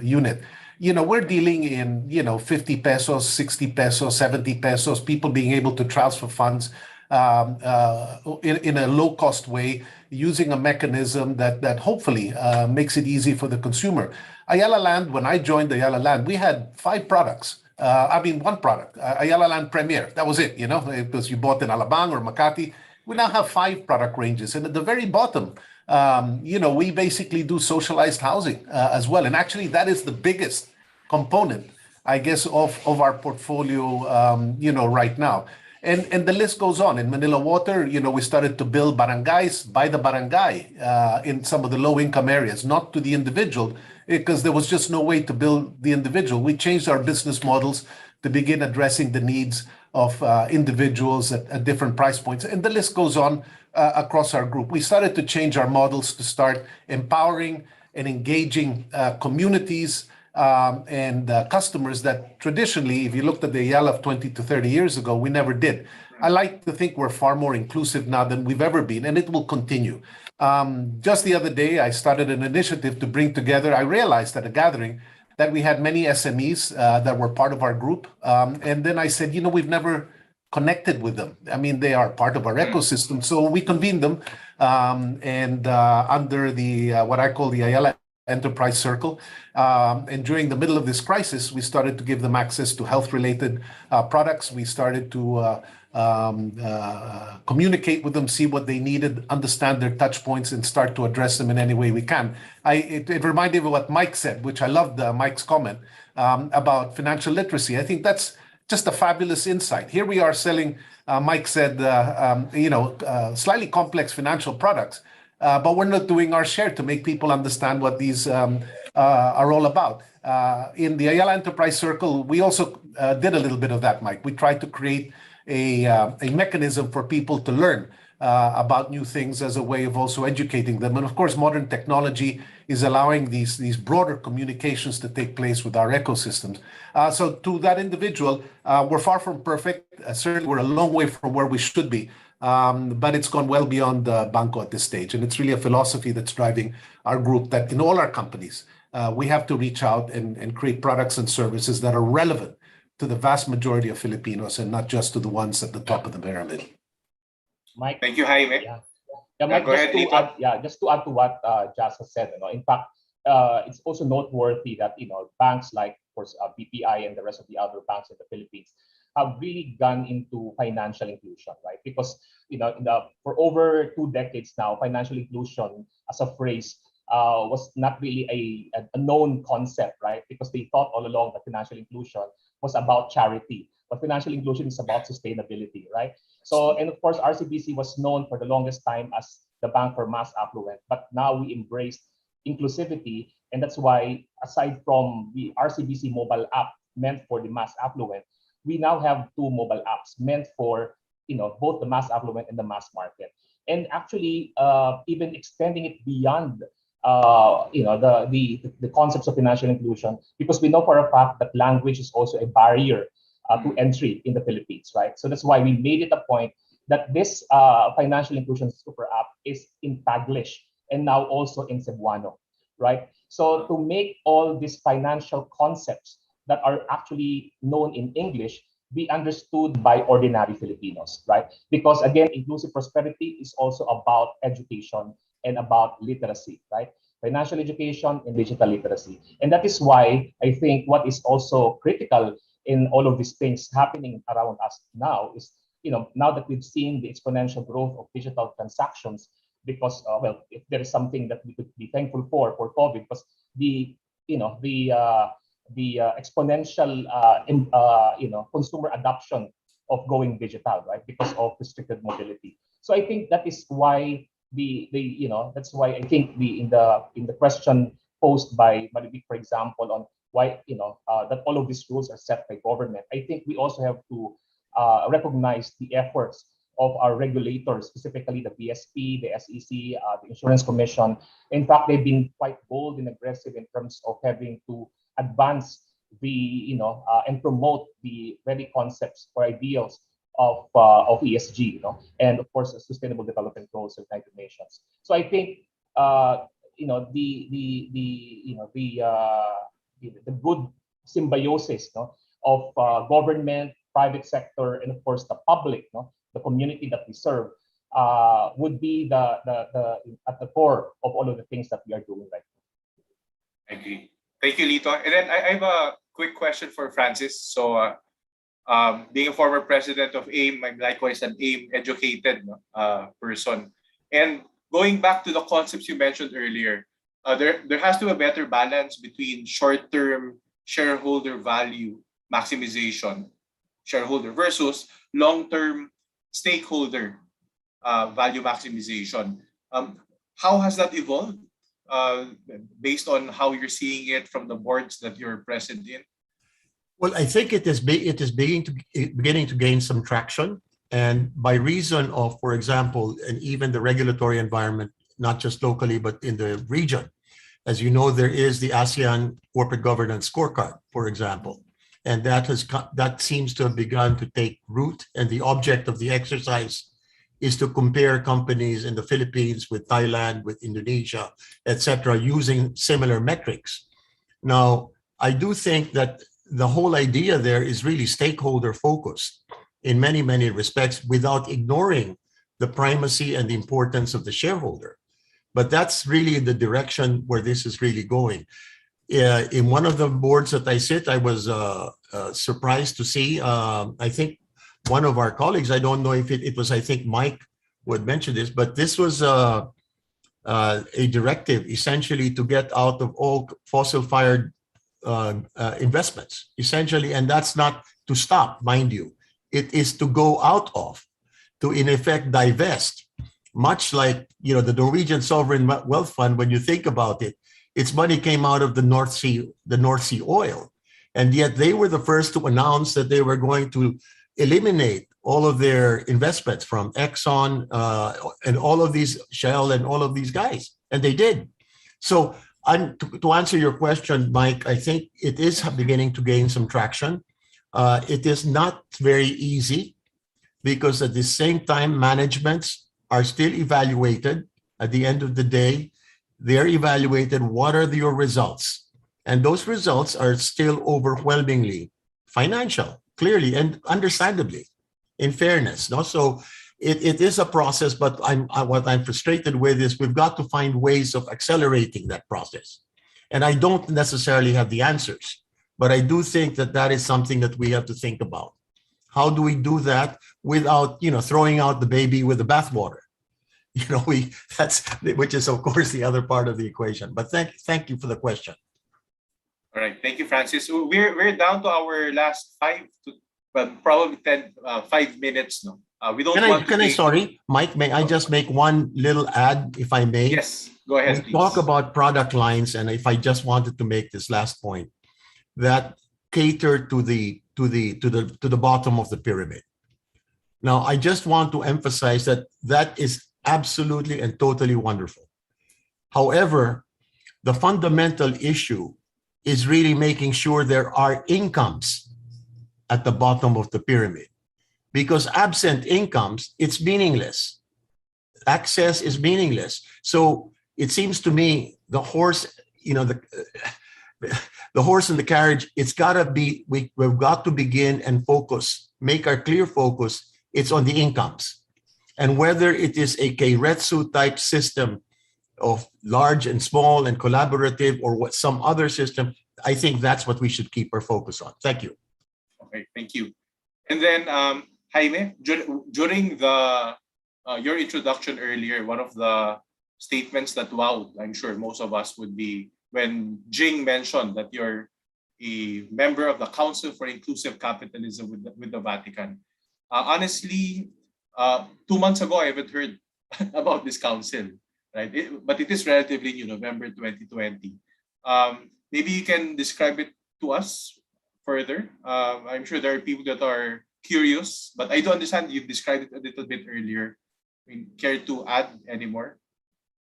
unit. We're dealing in, 50 pesos, 60 pesos, 70 pesos, people being able to transfer funds in a low-cost way, using a mechanism that hopefully makes it easy for the consumer. Ayala Land, when I joined Ayala Land, we had 5 products. One product, Ayala Land Premier. That was it, it was you bought in Alabang or Makati. We now have 5 product ranges. And at the very bottom, we basically do socialized housing as well. And actually, that is the biggest component, I guess, of our portfolio, right now. And the list goes on. In Manila Water, we started to build barangays by the barangay in some of the low-income areas, not to the individual, because there was just no way to build the individual. We changed our business models to begin addressing the needs of individuals at different price points. And the list goes on across our group. We started to change our models to start empowering and engaging communities and customers that traditionally, if you looked at the Ayala of 20 to 30 years ago, we never did. I like to think we're far more inclusive now than we've ever been, and it will continue. Just the other day, I started an initiative to bring together, I realized at a gathering that we had many SMEs that were part of our group. And then I said, we've never connected with them. I mean, they are part of our ecosystem. So we convened them and under the what I call the Ayala Enterprise Circle. And during the middle of this crisis, we started to give them access to health-related products. We started to communicate with them, see what they needed, understand their touch points, and start to address them in any way we can. It reminded me of what Mike said, which I loved Mike's comment about financial literacy. I think that's just a fabulous insight. Here we are selling, Mike said, slightly complex financial products, but we're not doing our share to make people understand what these are all about. In the Ayala Enterprise Circle, we also did a little bit of that, Mike. We tried to create a mechanism for people to learn about new things as a way of also educating them. And of course, modern technology is allowing these broader communications to take place with our ecosystems. So to that individual, we're far from perfect. Certainly, we're a long way from where we should be. But it's gone well beyond Banco at this stage. And it's really a philosophy that's driving our group that in all our companies, we have to reach out and create products and services that are relevant to the vast majority of Filipinos and not just to the ones at the top of the pyramid. Mike. Thank you, Jaime. Mike, go ahead, Lito. Just to add to what Jas has said, in fact, it's also noteworthy that banks like, of course, BPI and the rest of the other banks in the Philippines have really gone into financial inclusion, right? Because for over 2 decades now, financial inclusion as a phrase was not really a known concept, right? Because they thought all along that financial inclusion was about charity, but financial inclusion is about sustainability, right? So, and of course, RCBC was known for the longest time as the bank for mass affluent, but now we embraced inclusivity, and that's why, aside from the RCBC mobile app meant for the mass affluent, we now have 2 mobile apps meant for both the mass affluent and the mass market, and actually even extending it beyond the concepts of financial inclusion, because we know for a fact that language is also a barrier to entry in the Philippines, right? So that's why we made it a point that this financial inclusion super app is in Taglish and now also in Cebuano, right? So to make all these financial concepts that are actually known in English be understood by ordinary Filipinos, right? Because again, inclusive prosperity is also about education and about literacy, right? Financial education and digital literacy. And that is why I think what is also critical in all of these things happening around us now is, now that we've seen the exponential growth of digital transactions, because, if there is something that we could be thankful for COVID, because the exponential, consumer adoption of going digital, right? Because of restricted mobility. So I think that is why that's why I think in the question posed by Maribik, for example, on why that all of these rules are set by government. I think we also have to recognize the efforts of our regulators, specifically the BSP, the SEC, the Insurance Commission. In fact, they've been quite bold and aggressive in terms of having to advance and promote the very concepts or ideals of ESG, and of course, the Sustainable Development Goals of United Nations. So I think the good symbiosis of government, private sector, and of course the public, the community that we serve, would be at the core of all of the things that we are doing right now. I agree. Thank you, Lito. And then I have a quick question for Francis. So, being a former president of AIM, I'm likewise an AIM educated person. And going back to the concepts you mentioned earlier, there has to be a better balance between short-term shareholder value maximization, shareholder, versus long-term stakeholder value maximization. How has that evolved based on how you're seeing it from the boards that you're present in? Well, I think it is beginning to gain some traction. And by reason of, for example, and even the regulatory environment, not just locally, but in the region. As you know, there is the ASEAN Corporate Governance Scorecard, for example. And that seems to have begun to take root. And the object of the exercise is to compare companies in the Philippines with Thailand, with Indonesia, etc., using similar metrics. Now, I do think that the whole idea there is really stakeholder focused in many, many respects, without ignoring the primacy and the importance of the shareholder. But that's really the direction where this is really going. In one of the boards that I sit, I was surprised to see, I think one of our colleagues, I don't know if it was, I think Mike would mention this, but this was a directive essentially to get out of all fossil-fired investments, essentially, and that's not to stop, mind you. It is to go out of, to in effect divest, much like the Norwegian Sovereign Wealth Fund. When you think about it, its money came out of the North Sea oil, and yet they were the first to announce that they were going to eliminate all of their investments from Exxon and all of these Shell and all of these guys, and they did. So to answer your question, Mike, I think it is beginning to gain some traction. It is not very easy because at the same time, managements are still evaluated. At the end of the day, they're evaluated. What are your results? And those results are still overwhelmingly financial, clearly and understandably, in fairness. So it is a process, but what I'm frustrated with is we've got to find ways of accelerating that process. And I don't necessarily have the answers, but I do think that that is something that we have to think about. How do we do that without, throwing out the baby with the bathwater? Which is of course the other part of the equation. But thank you for the question. All right, thank you, Francis. We're down to our last 5 minutes now. We don't Sorry, Mike, may I just make one little add, if I may? Yes, go ahead, please. Talk about product lines, and if I just wanted to make this last point, that cater to the bottom of the pyramid. Now, I just want to emphasize that is absolutely and totally wonderful. However, the fundamental issue is really making sure there are incomes at the bottom of the pyramid, because absent incomes, it's meaningless. Access is meaningless. So it seems to me the horse, the horse and the carriage, it's got to be, we've got to begin and focus, make our clear focus, it's on the incomes. And whether it is a Keiretsu type system of large and small and collaborative, or what some other system, I think that's what we should keep our focus on. Thank you. Okay, thank you. And then Jaime, during your introduction earlier, one of the statements that wowed, I'm sure most of us, would be when Jing mentioned that you're a member of the Council for Inclusive Capitalism with the Vatican. Honestly, 2 months ago, I haven't heard about this council, right? But it is relatively new, November 2020. Maybe you can describe it to us further. I'm sure there are people that are curious, but I do understand you've described it a little bit earlier. I mean, care to add any more?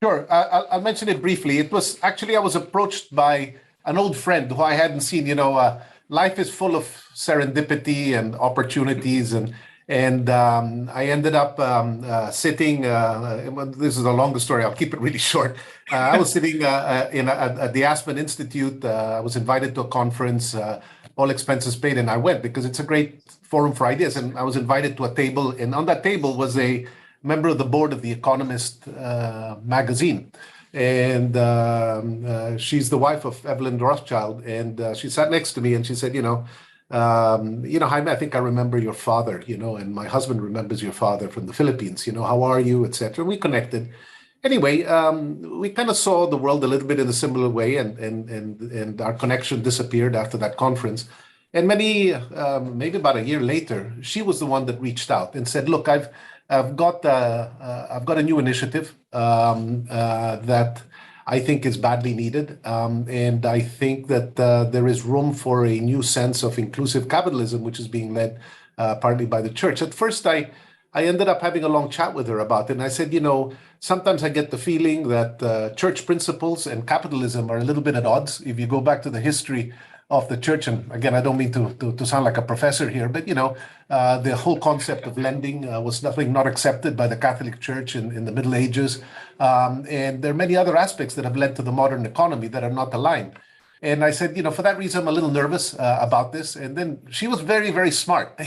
Sure. I'll mention it briefly. It was actually, I was approached by an old friend who I hadn't seen. Life is full of serendipity and opportunities, and I ended up sitting. This is a longer story. I'll keep it really short. I was sitting at the Aspen Institute. I was invited to a conference, all expenses paid, and I went because it's a great forum for ideas. And I was invited to a table, and on that table was a member of the board of The Economist magazine. And she's the wife of Evelyn Rothschild. And she sat next to me and she said, Jaime, I think I remember your father, and my husband remembers your father from the Philippines, how are you, etc. We connected. Anyway, we kind of saw the world a little bit in a similar way, and our connection disappeared after that conference. And maybe about a year later, she was the one that reached out and said, look, I've got a new initiative that I think is badly needed, and I think that there is room for a new sense of inclusive capitalism, which is being led partly by the church. At first, I ended up having a long chat with her about it, and I said, sometimes I get the feeling that church principles and capitalism are a little bit at odds. If you go back to the history of the church, and again, I don't mean to sound like a professor here, but the whole concept of lending was not accepted by the Catholic Church in the Middle Ages, and there are many other aspects that have led to the modern economy that are not aligned. And I said, for that reason, I'm a little nervous about this. And then she was very, very smart,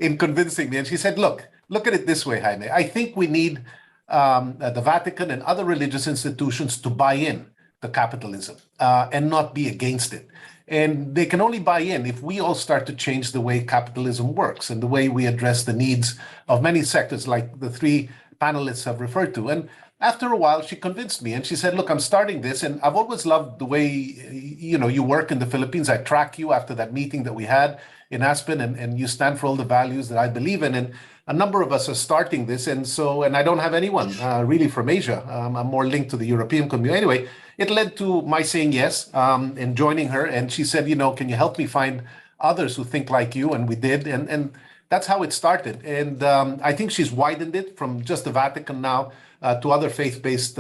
in convincing me. And she said, look at it this way, Jaime. I think we need the Vatican and other religious institutions to buy in to capitalism and not be against it. And they can only buy in if we all start to change the way capitalism works and the way we address the needs of many sectors, like the three panelists have referred to. And after a while, she convinced me and she said, look, I'm starting this. And I've always loved the way, you work in the Philippines. I track you after that meeting that we had in Aspen, and you stand for all the values that I believe in. And a number of us are starting this. And I don't have anyone really from Asia. I'm more linked to the European community. Anyway, it led to my saying yes and joining her. And she said, can you help me find others who think like you? And we did. And that's how it started. And I think she's widened it from just the Vatican now to other faith-based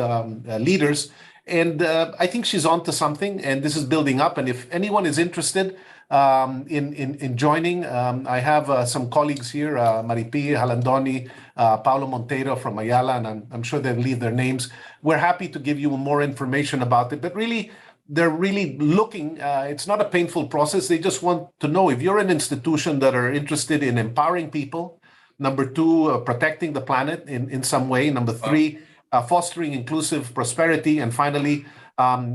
leaders. And I think she's onto something, and this is building up. And if anyone is interested in joining, I have some colleagues here, Maripi Halandoni, Paulo Monteiro from Ayala, and I'm sure they'll leave their names. We're happy to give you more information about it, but really, they're really looking, it's not a painful process. They just want to know if you're an institution that are interested in empowering people, number two, protecting the planet in some way, number three, fostering inclusive prosperity, and finally,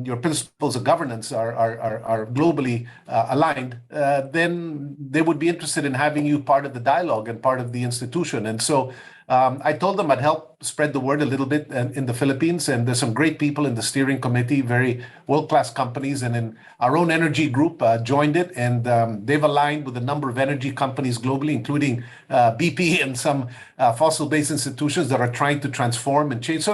your principles of governance are globally aligned, then they would be interested in having you part of the dialogue and part of the institution. And so I told them I'd help spread the word a little bit in the Philippines, and there's some great people in the steering committee, very world-class companies, and in our own energy group joined it, and they've aligned with a number of energy companies globally, including BP and some fossil-based institutions that are trying to transform and change. So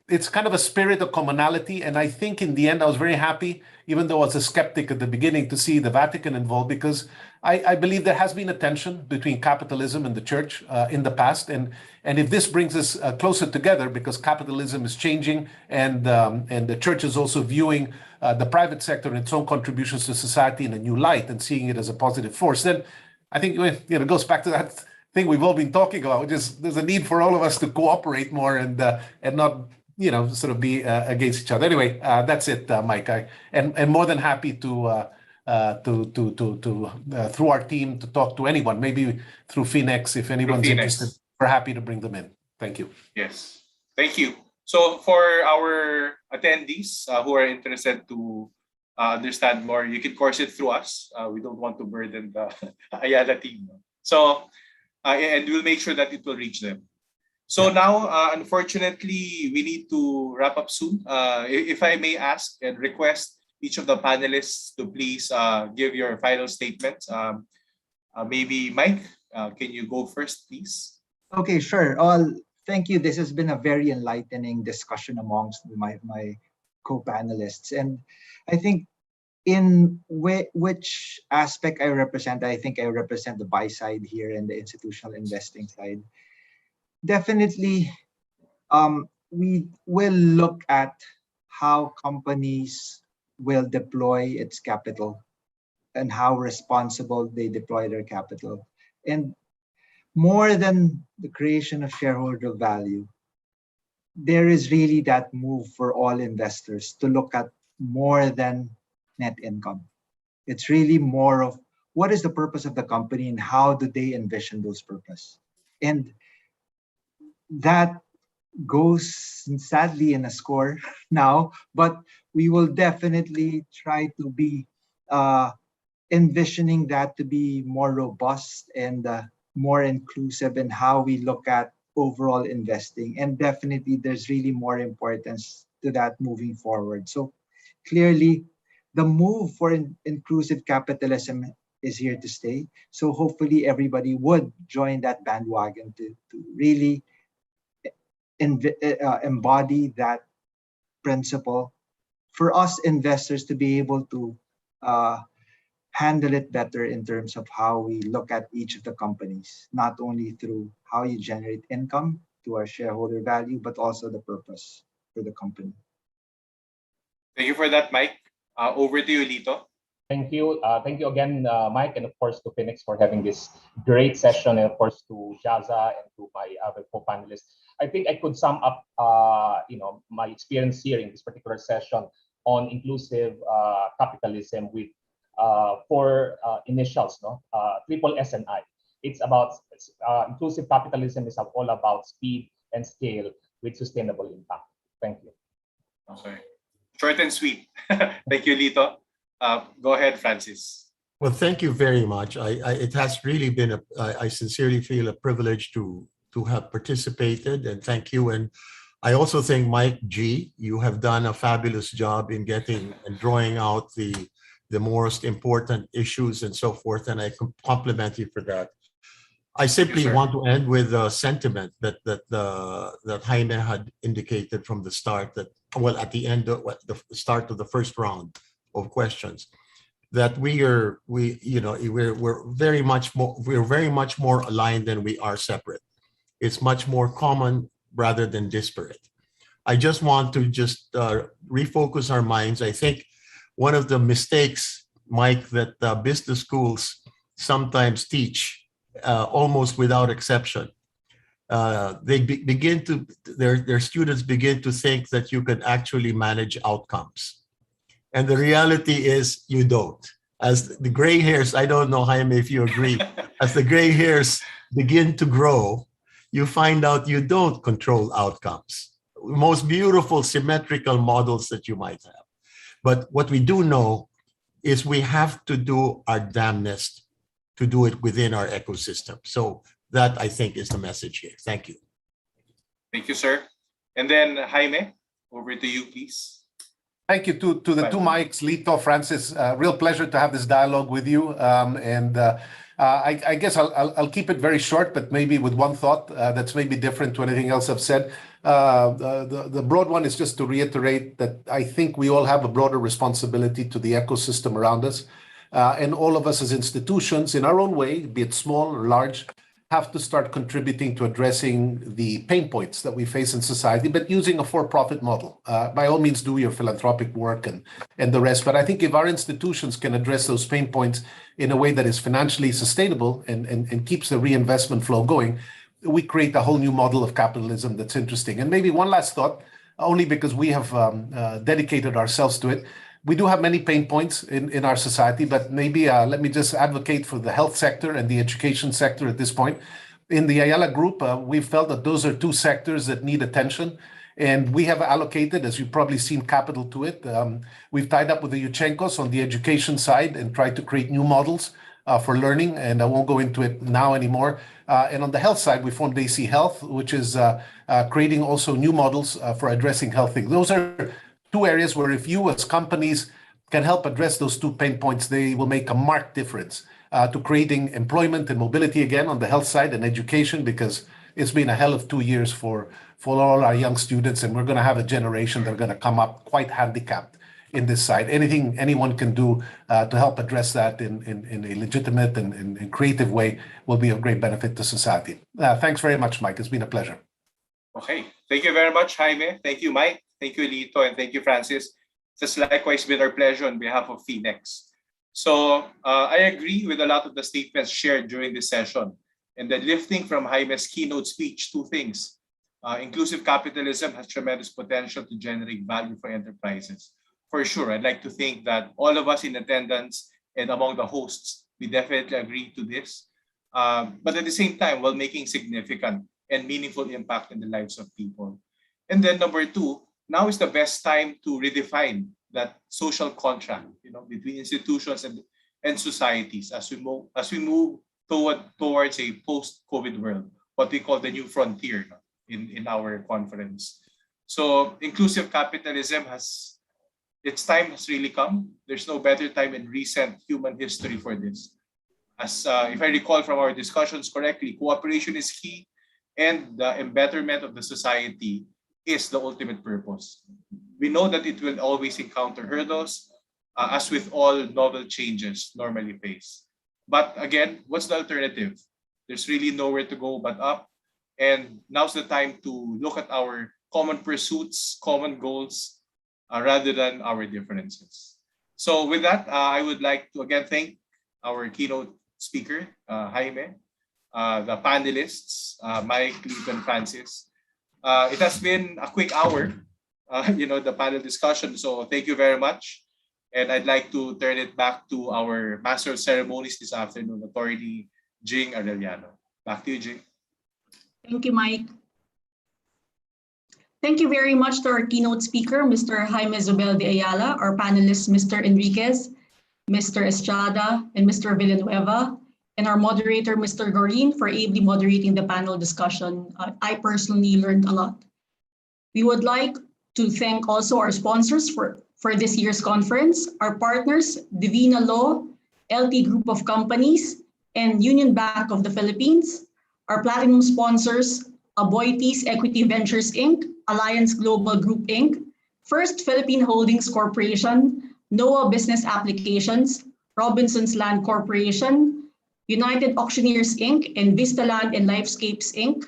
it's kind of a spirit of commonality. And I think in the end, I was very happy, even though I was a skeptic at the beginning, to see the Vatican involved, because I believe there has been a tension between capitalism and the church in the past. And if this brings us closer together, because capitalism is changing and the church is also viewing the private sector and its own contributions to society in a new light and seeing it as a positive force, then I think it goes back to that thing we've all been talking about, which is there's a need for all of us to cooperate more and not sort of be against each other. Anyway, that's it, Mike. And more than happy to through our team to talk to anyone, maybe through FINEX, if anyone's interested. We're happy to bring them in. Thank you. Yes, thank you. So for our attendees who are interested to understand more, you can course it through us. We don't want to burden the Ayala team. So, and we'll make sure that it will reach them. So now, unfortunately, we need to wrap up soon. If I may ask and request each of the panelists to please give your final statements. Maybe Mike, can you go first, please? Okay, sure. Well, thank you. This has been a very enlightening discussion amongst my co-panelists. And I think in which aspect I represent, I think I represent the buy side here and the institutional investing side. Definitely, we will look at how companies will deploy its capital and how responsible they deploy their capital. And more than the creation of shareholder value, there is really that move for all investors to look at more than net income. It's really more of what is the purpose of the company and how do they envision those purpose. And that goes sadly in a score now, but we will definitely try to be envisioning that to be more robust and more inclusive in how we look at overall investing. And definitely there's really more importance to that moving forward. So clearly the move for inclusive capitalism is here to stay. So hopefully everybody would join that bandwagon to really embody that principle for us investors to be able to handle it better in terms of how we look at each of the companies, not only through how you generate income to our shareholder value, but also the purpose for the company. Thank you for that, Mike. Over to you, Lito. Thank you. Thank you again, Mike, and of course to FINEX for having this great session, and of course to Jaza and to my other co-panelists. I think I could sum up, my experience here in this particular session on inclusive capitalism with four initials, triple S and I. It's about inclusive capitalism is all about speed and scale with sustainable impact. Thank you. Okay. Short and sweet. Thank you, Lito. Go ahead, Francis. Well, thank you very much. It has really been I sincerely feel a privilege to have participated, and thank you. And I also think Mike G, you have done a fabulous job in getting and drawing out the most important issues and so forth, and I compliment you for that. I simply want to end with a sentiment that Jaime had indicated from the start, that, well, at the end of the start of the first round of questions, that we're very much more aligned than we are separate. It's much more common rather than disparate. I just want to refocus our minds. I think one of the mistakes, Mike, that business schools sometimes teach, almost without exception, their students begin to think that you can actually manage outcomes. And the reality is you don't. As the gray hairs, I don't know, Jaime, if you agree, as the gray hairs begin to grow, you find out you don't control outcomes. Most beautiful symmetrical models that you might have. But what we do know is we have to do our damnedest to do it within our ecosystem. So that, I think, is the message here. Thank you. Thank you, sir. And then Jaime, over to you, please. Thank you to the two Mikes, Lito, Francis. Real pleasure to have this dialogue with you. I guess I'll keep it very short, but maybe with one thought that's maybe different to anything else I've said. The broad one is just to reiterate that I think we all have a broader responsibility to the ecosystem around us. And all of us as institutions, in our own way, be it small or large, have to start contributing to addressing the pain points that we face in society, but using a for-profit model. By all means, do your philanthropic work and the rest. But I think if our institutions can address those pain points in a way that is financially sustainable and keeps the reinvestment flow going, we create a whole new model of capitalism that's interesting. And maybe one last thought, only because we have dedicated ourselves to it. We do have many pain points in our society, but maybe let me just advocate for the health sector and the education sector at this point. In the Ayala Group, we felt that those are two sectors that need attention. And we have allocated, as you've probably seen, capital to it. We've tied up with the Yuchenkos on the education side and tried to create new models for learning. And I won't go into it now anymore. And on the health side, we formed AC Health, which is creating also new models for addressing health things. Those are two areas where if you as companies can help address those two pain points, they will make a marked difference to creating employment and mobility again on the health side and education, because it's been a hell of 2 years for all our young students, and we're going to have a generation that are going to come up quite handicapped in this side. Anything anyone can do to help address that in a legitimate and creative way will be of great benefit to society. Thanks very much, Mike. It's been a pleasure. Okay. Thank you very much, Jaime. Thank you, Mike. Thank you, Lito. And thank you, Francis. It's likewise been our pleasure on behalf of FINEX. So I agree with a lot of the statements shared during this session. And then lifting from Jaime's keynote speech, two things. Inclusive capitalism has tremendous potential to generate value for enterprises. For sure, I'd like to think that all of us in attendance and among the hosts, we definitely agree to this. But at the same time, while making significant and meaningful impact in the lives of people. And then number two, now is the best time to redefine that social contract, between institutions and societies as we move towards a post-COVID world, what we call the new frontier in our conference. So inclusive capitalism its time has really come. There's no better time in recent human history for this. As if I recall from our discussions correctly, cooperation is key, and the embetterment of the society is the ultimate purpose. We know that it will always encounter hurdles, as with all novel changes normally faced. But again, what's the alternative? There's really nowhere to go but up. And now's the time to look at our common pursuits, common goals, rather than our differences. So with that, I would like to again thank our keynote speaker, Jaime, the panelists, Mike, Lito, and Francis. It has been a quick hour, the panel discussion. So thank you very much. And I'd like to turn it back to our Master of Ceremonies this afternoon, Attorney Jing Arellano. Back to you, Jing. Thank you, Mike. Thank you very much to our keynote speaker, Mr. Jaime Zubel de Ayala, our panelists, Mr. Enriquez, Mr. Estrada, and Mr. Villanueva, and our moderator, Mr. Gorin, for ably moderating the panel discussion. I personally learned a lot. We would like to thank also our sponsors for this year's conference, our partners, Divina Law, LT Group of Companies, and Union Bank of the Philippines, our platinum sponsors, Aboitiz Equity Ventures, Inc., Alliance Global Group, Inc., First Philippine Holdings Corporation, NOAA Business Applications, Robinson's Land Corporation, United Auctioneers, Inc., and Vista Land and Lifescapes, Inc.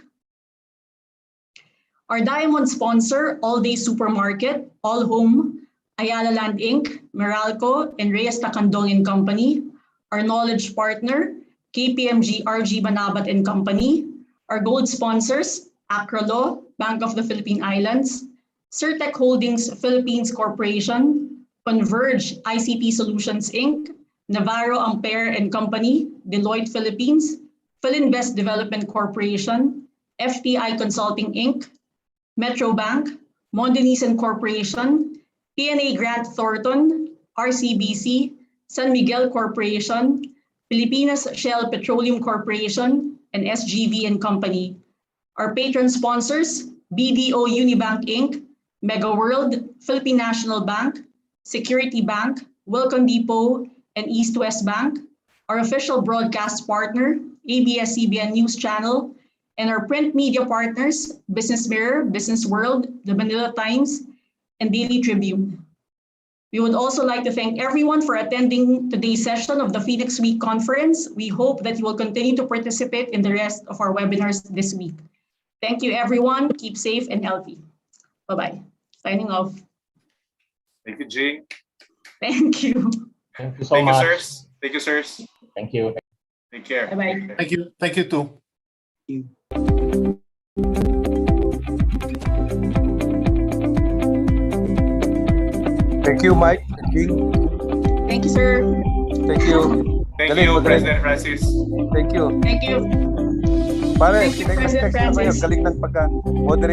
Our diamond sponsor, All Day Supermarket, All Home, Ayala Land, Inc., Meralco, and Reyes Tacandong and Company. Our knowledge partner, KPMG RG Banabat and Company. Our gold sponsors, Acrolo, Bank of the Philippine Islands, Certec Holdings Philippines Corporation, Converge ICT Solutions, Inc., Navarro Ampere and Company, Deloitte Philippines, Philinvest Development Corporation, FTI Consulting, Inc., Metro Bank, Mondenisan Corporation, PNA Grant Thornton, RCBC, San Miguel Corporation, Filipinas Shell Petroleum Corporation, and SGV and Company. Our patron sponsors, BDO Unibank, Inc., Mega World, Philippine National Bank, Security Bank, Wilcon Depot, and East West Bank. Our official broadcast partner, ABS-CBN News Channel, and our print media partners, Business Mirror, Business World, The Manila Times, and Daily Tribune. We would also like to thank everyone for attending today's session of the FINEX Week Conference. We hope that you will continue to participate in the rest of our webinars this week. Thank you, everyone. Keep safe and healthy. Bye-bye. Signing off. Thank you, Jing. Thank you. Thank you so much. Sirs. Thank you, sirs. Thank you. Take care. Bye-bye. Thank you. Thank you too. Thank you, Mike. Thank you, sir. Thank you. Thank Galing you, mo, galing. President Francis. Thank you. Thank you. Pare, Thank you, President text na ba yung Francis. galing ng pagka-moderate?